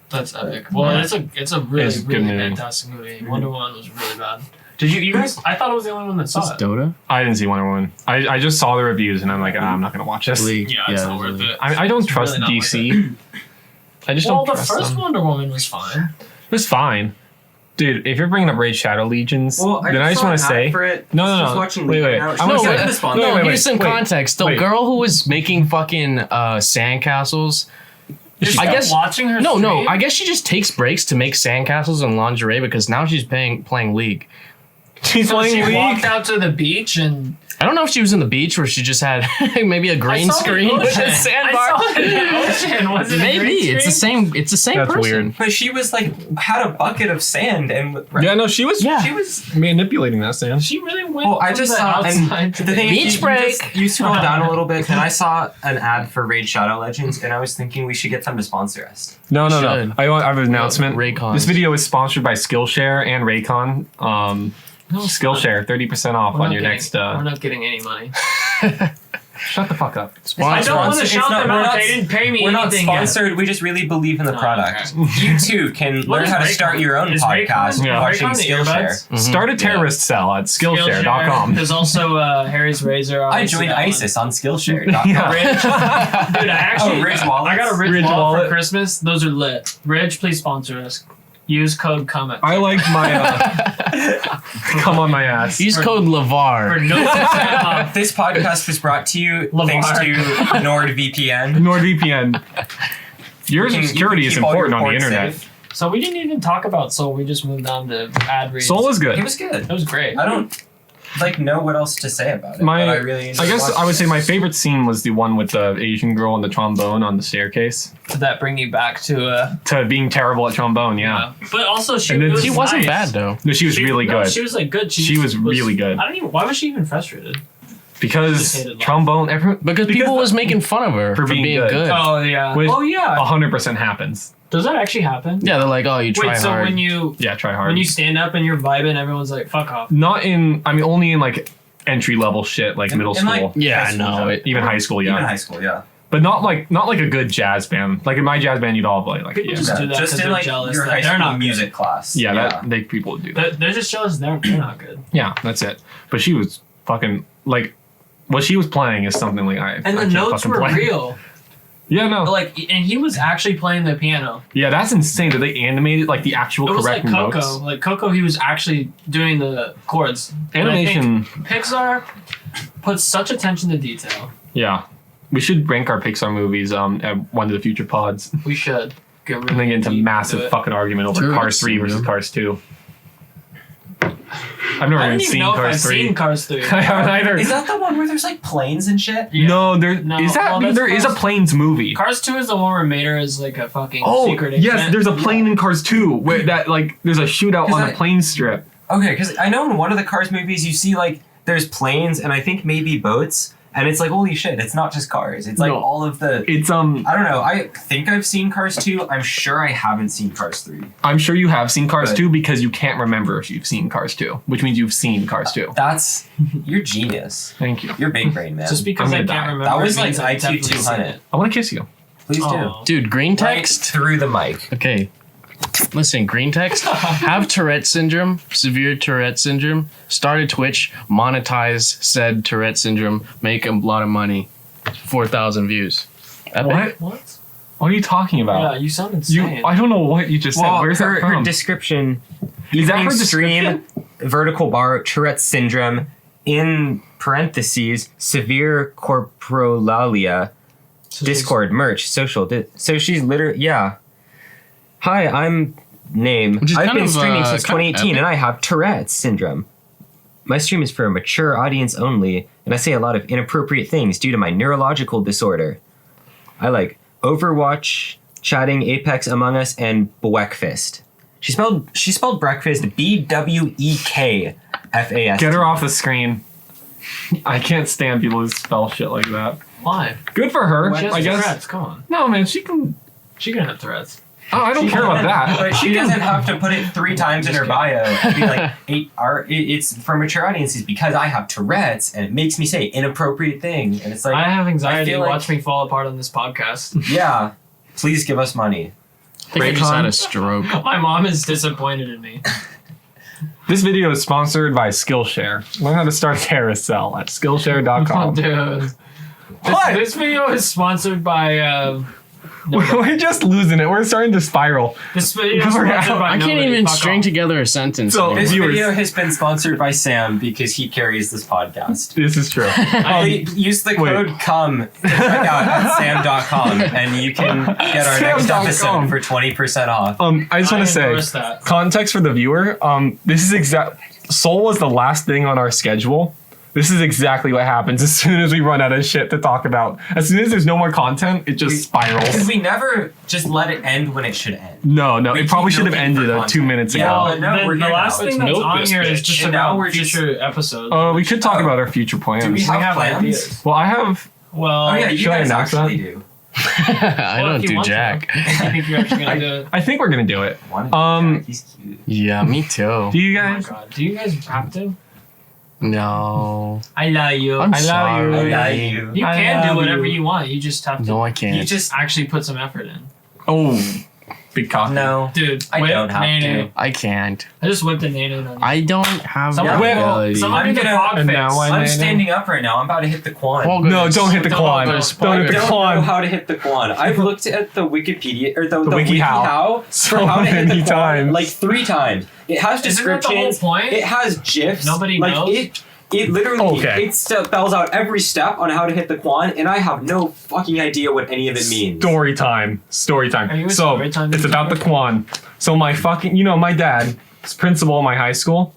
That's epic. Well, it's a really, It's a good really movie. fantastic movie. Wonder Woman was really bad. Did you guys? I thought I was the only one that Is saw this it. Dota? I didn't see Wonder Woman. I just saw the reviews and I'm like, I'm not gonna watch this. League. Yeah, it's not it was worth League. it. I don't It's trust really not worth DC. I just Well, don't the trust first them. Wonder Woman was fine. It was fine, dude. If you're bringing up Raid Shadow Legions, then I just saw want to an ad say, for it. no, Just no, no. watching Wait, League wait. now. I wanna She's say- not the sponsor. no, No, wait, here's some wait. context. The Wait. girl who was making fucking sandcastles. You're I guess- watching her. No, stream? I guess she just takes breaks to make sandcastles and lingerie because now she's playing League. She's So playing she League. walked out to the beach and I don't know if she was in the beach or she just had maybe a green I saw the screen with a ocean. sandbar. I saw the ocean. Was it a Maybe green it's the screen? same. It's the same That's person. weird. But she was like, had a bucket of sand and. Yeah, no, she was. Yeah. She was. manipulating that sand. She really went. Well, I from just the saw. outside And to the thing is, Beach break. You scroll down a little bit, and I saw an ad for Raid Shadow Legends, and I was thinking we should get them to sponsor us. No. Should. I have an announcement. Raycon. This video is sponsored by Skillshare and Raycon. No, it's not. Skillshare, 30% off We're on not your getting- next. We're not getting any money. Shut the fuck up. I Sponsor don't want us. to It's shout not- them we're out. not- They didn't pay me We're not anything yet. sponsored. We just really believe in the Oh, product. okay. You too can What learn is how to Raycon? start your own Is podcast Raycon- Yeah. watching Raycon the Skillshare. earbuds? Mhm. Start a terrorist cell at Skillshare.com. There's also Harry's Razor. I obviously, joined that one. ISIS on Skillshare.com. Yeah. Ridge. Dude, I actually Ridge wallets? I got a Ridge, Ridge wallet, wallet. for Christmas. Those are lit. Ridge, please sponsor us. Use code COMET. I like my. Come on my ass. Use code For LeVar. no percent off. This podcast was brought to you Lamar. thanks to NordVPN. NordVPN. Your You can security is keep all your important on the ports internet. safe. So we didn't even talk about Soul. We just moved on to ad reads. Soul is It good. was good. That was great. I don't know what else to say about it. My- but I really. I guess I would say my favorite scene was the one with the Asian girl and the trombone on the staircase. Did that bring you back to To being terrible at trombone, yeah. But also she And then was She wasn't nice. bad though. No, she was really no, good. She was like good. She was really good. I don't even. Why was she even frustrated? Just Because hated life. trombone, everyone, Because people was making fun of her For for being being good. good. Oh yeah. Which- oh yeah. 100% happens. Does that actually happen? Yeah, they're like, oh, you try Wait. So hard. when you Yeah, try hard. stand up and you're vibing, everyone's like, "Fuck off." Not in, I mean, only in like entry level shit like middle And, like, school, Yeah, high I school, know yeah. it. even high school, Even yeah. high school, yeah. But not like a good jazz band. Like in my jazz band, you'd all play like People yeah, just do that Just 'cause in they're like jealous your that high they're school not good. music class. yeah. That they people would do that. They're just jealous they're not good. Yeah, that's it. But she was fucking like what she was playing is something like I And I the can't notes fucking were play. real. Yeah, no. Like, and he was actually playing the piano. Yeah, that's insane that they animated like the actual It was like correct Coco. notes. Like Coco, he was actually doing the chords. And I think Animation. Pixar puts such attention to detail. Yeah. We should rank our Pixar movies at one of the future pods. We should get really And then get into deep massive into it. fucking argument over Tourette's Cars 3 versus syndrome. Cars 2. I've never I even don't even seen know if I've Cars 3. seen Cars 3. I haven't either. Is that the one where there's like planes and shit? Yeah. No, there No, is that well, that's there is a Cars- planes movie. Cars 2 is the one where Mater is like a fucking Oh, secret yes, agent. there's a plane in Cars 2 where that like there's a shootout 'Cause on a plane strip. Okay, because I know in one of the Cars movies you see like there's planes and I think maybe boats, and it's like holy shit, it's not just cars. It's like No. all of the. It's I don't know. I think I've seen Cars 2. I'm sure I haven't seen Cars 3. I'm sure you have seen Cars But- 2 because you can't remember if you've seen Cars 2, which means you've seen Cars 2. That's you're genius. Thank you. You're big brain man. Just because I'm I gonna can't die. remember. That was it like means I've IQ definitely seen 200. it. I want to kiss you. Please do. Oh. Dude, green Right text. through the mic. Okay. Listen, green text. Have Tourette syndrome, severe Tourette syndrome. Start a Twitch, monetize said Tourette syndrome, make a lot of money. 4,000 views. Epic. What? What? What are you talking Yeah, about? you sound You, insane. I don't know what you just said. Where's that her from? description. Is that her Extreme description? vertical bar Tourette syndrome, in parentheses severe corporalalia, So Discord merch social. So she's literally yeah. Hi, I'm Name. Which is I've kind been of, streaming since kind of 2018, epic. and I have Tourette's syndrome. My stream is for a mature audience only, and I say a lot of inappropriate things due to my neurological disorder. I like Overwatch, chatting, Apex, Among Us, and Breakfast. She spelled breakfast BWEKFAST. Get her off the screen. I can't stand people who spell shit like that. Why? Good for her, She has I guess. Tourette's. Come on. No, man, she can. She can have Tourette's. Oh, I don't care about that. But she doesn't have to put it 3 times in her bio. It'd be like it's for mature audiences because I have Tourette's and it makes me say inappropriate thing, and it's like I have anxiety. feel like- Watch me fall apart on this podcast. yeah, please give us money. I think I just Raycon? had a stroke. My mom is disappointed in me. This video is sponsored by Skillshare. Learn how to start a carousel at Oh, Skillshare.com. dude. What? This video is sponsored by. We're just losing it. We're starting to spiral. This video is We're sponsored out. by I can't nobody. even Fuck string off. together a sentence. So, anymore. This Viewers. video has been sponsored by Sam because he carries this podcast. This is true. Use the wait. code COME to check out at sam.com and you can get our next Sam.com. episode for 20% off. I just I want to say, endorsed that. context for the viewer. This is Soul was the last thing on our schedule. This is exactly what happens as soon as we run out of shit to talk about. As soon as there's no more content, it just Because spirals. we never just let it end when it should end. No, we it probably keep should have milking for ended content. 2 minutes Yeah. ago. no, we're the here last now. thing Let's that's milk on this here is bitch. just And now about we're just- future episodes. We could talk Oh. about our future plans. Do we have have plans? ideas. Well, I have. Well, Oh yeah, you Should I guys announce actually that? do. I well, don't if you do want to. jack. I think you're actually gonna do it. I think we're gonna do it. He's cute. Yeah, me too. Do you Oh my guys? god, do you guys have to? No. I love you. I'm I love you. sorry. I love you. You I can love do whatever you. you want. You just have to. No, I can't. You just actually put some effort in. Oh, big cock. no. Dude, I whip don't have Nene. to. I can't. I just whipped a Nene on you. I don't have Someone, that whip. ability. someone I'm do the gonna- fog and fix. now I- I'm Nene. standing up right now. I'm about to hit the quan. Paul No, goes- don't hit the Don't quad. go Don't spider. hit I the don't know quad. how to hit the quan. I've looked at the Wikipedia or the WikiHow. WikiHow So for how to hit many the quan times. like 3 times. It has Isn't that the whole descriptions. point? It has gifs. Nobody like, knows? It literally Okay. it spells out every step on how to hit the quan, and I have no fucking idea what any of it means. Story time. Story time. Are you a So story time it's about the Quan. So my fucking, my dad is principal in my high school.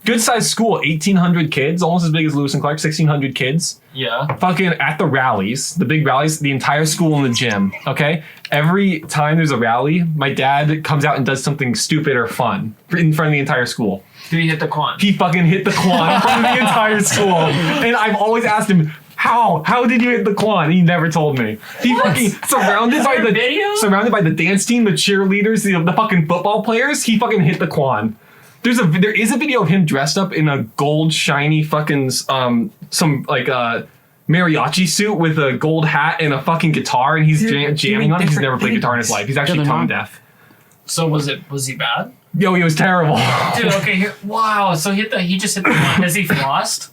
Good sized school, 1,800 kids, almost as big as Lewis and Clark, 1,600 kids. Yeah. Fucking at the rallies, the big rallies, the entire school in the gym. Okay, every time there's a rally, my dad comes out and does something stupid or fun in front of the entire school. Do you hit the quan? He fucking hit the Quan in front of the entire school, and I've always asked him. How did you hit the quan? He never told me. He fucking surrounded by there the video? surrounded by the dance team, the cheerleaders, the fucking football players. He fucking hit the quan. there is a video of him dressed up in a gold shiny fucking some like mariachi suit with a gold hat and a fucking guitar, and he's jamming on it. He's never played guitar in his life. He's actually they're tone not- deaf. So was he bad? Yo, he was terrible. Dude, okay, wow. So he just hit the one. Has he flossed?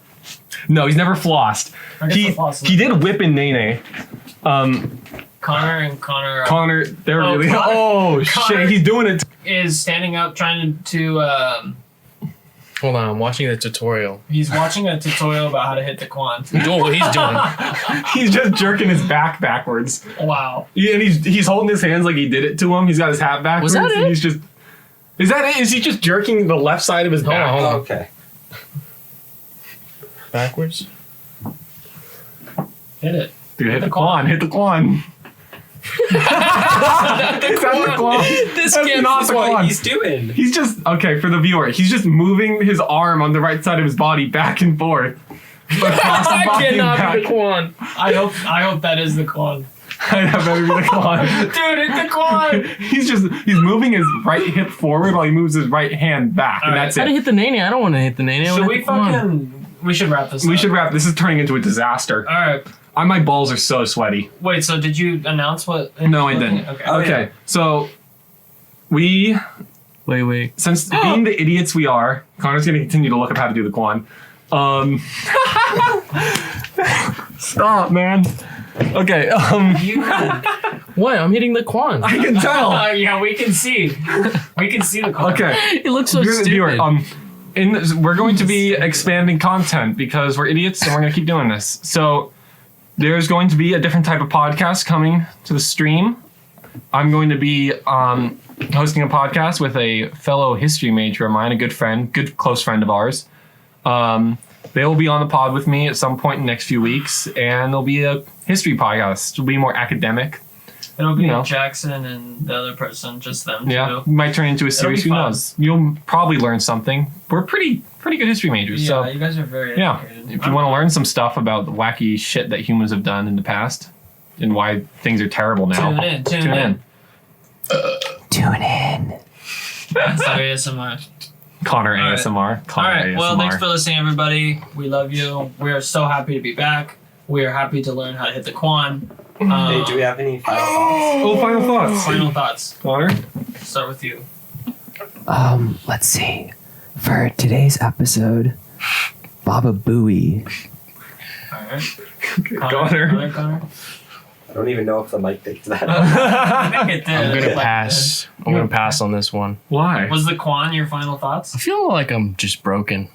No, he's never flossed. I guess the floss is- He did whip in Nene. Connor Connor, they're Oh, really. Connor- Oh Connor- shit, he's doing it. is standing up trying to Hold on, I'm watching the tutorial. he's watching a tutorial about how to hit the quan. Doing what he's doing. He's just jerking his back backwards. Wow. Yeah, and he's holding his hands like he did it to him. He's got his hat backwards. that and it? he's just. Is that it? Is he just jerking the left side of his back? Hold on. Okay. Backwards. Hit it. Dude, hit the quan. quan. Hit the quan. Is that the quan? This That's can't not be the what quan. He's doing. He's just okay for the viewer. He's just moving his arm on the right side of his body back and forth. Across the I fucking cannot back. be the Quan. I hope that is the quan. I better be the quan. Dude, hit the quan. He's moving his right hip forward while he moves his right hand back, and All right. that's I it. didn't hit the nene. I don't want to hit the nene. I Should wanna we hit the Quan. we should wrap this up. We should wrap. This is turning into a disaster. Alright. My balls are so sweaty. Wait, so did you announce what No, I didn't. Okay. Okay, so we, Wait. since being the idiots we are, Connor's gonna continue to look up how to do the quan. Stop, man. Okay, You What? I'm hitting the Quan. I can tell. yeah, we can see. We can see the quan. Okay, It looks so viewer, stupid. we're going to be expanding content because we're idiots and we're going to keep doing this. So there's going to be a different type of podcast coming to the stream. I'm going to be hosting a podcast with a fellow history major of mine, a good friend, good close friend of ours. They will be on the pod with me at some point in the next few weeks, and there'll be a history podcast. It'll be more academic. It'll be You know. Jackson and the other person, just them Yeah, two. might turn into a series. be Who fun. knows? You'll probably learn something. We're pretty good history majors. Yeah, So you guys are very yeah, educated. if you want to learn some stuff about the wacky shit that humans have done in the past and why things are terrible now, Tune in. Tune in. That's the ASMR. Connor All right. ASMR. Connor All right. Well, ASMR. thanks for listening, everybody. We love you. We are so happy to be back. We are happy to learn how to hit the quan. Hey, do we have any final thoughts? Oh, final thoughts. Final thoughts. Connor. Start with you. Let's see. For today's episode, Baba Booey. All right. Connor. Another Connor. I don't even know if the mic picked that up. I think it did. I'm It gonna was pass. I'm gonna pass on this one. Why? Was the quan your final thoughts? I feel like I'm just broken.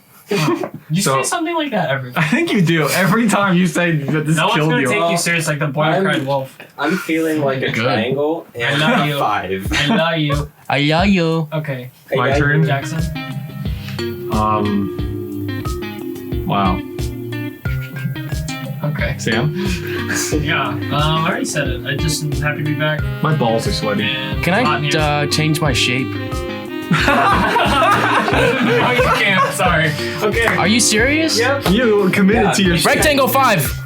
You So- say something like that every I think you do. Every time you say that this No one's killed gonna you. take you serious like the boy who I'm- cried wolf. I'm feeling like a Good. triangle I and love a you. 5. I love you. I love you. Okay. My turn. Jackson. Wow. Okay. Sam? Yeah. I already said it. I just am happy to be back. My balls are sweaty. And Can hot news. I change my shape? No, you can't. Sorry. Okay. Are you serious? Yep. You committed to your Rectangle 5.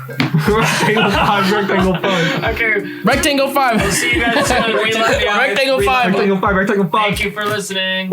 rectangle 5, rectangle 5. Okay. Rectangle 5. See you guys soon. We love you. Rectangle 5. Rectangle 5, rectangle 5. Thank you for listening.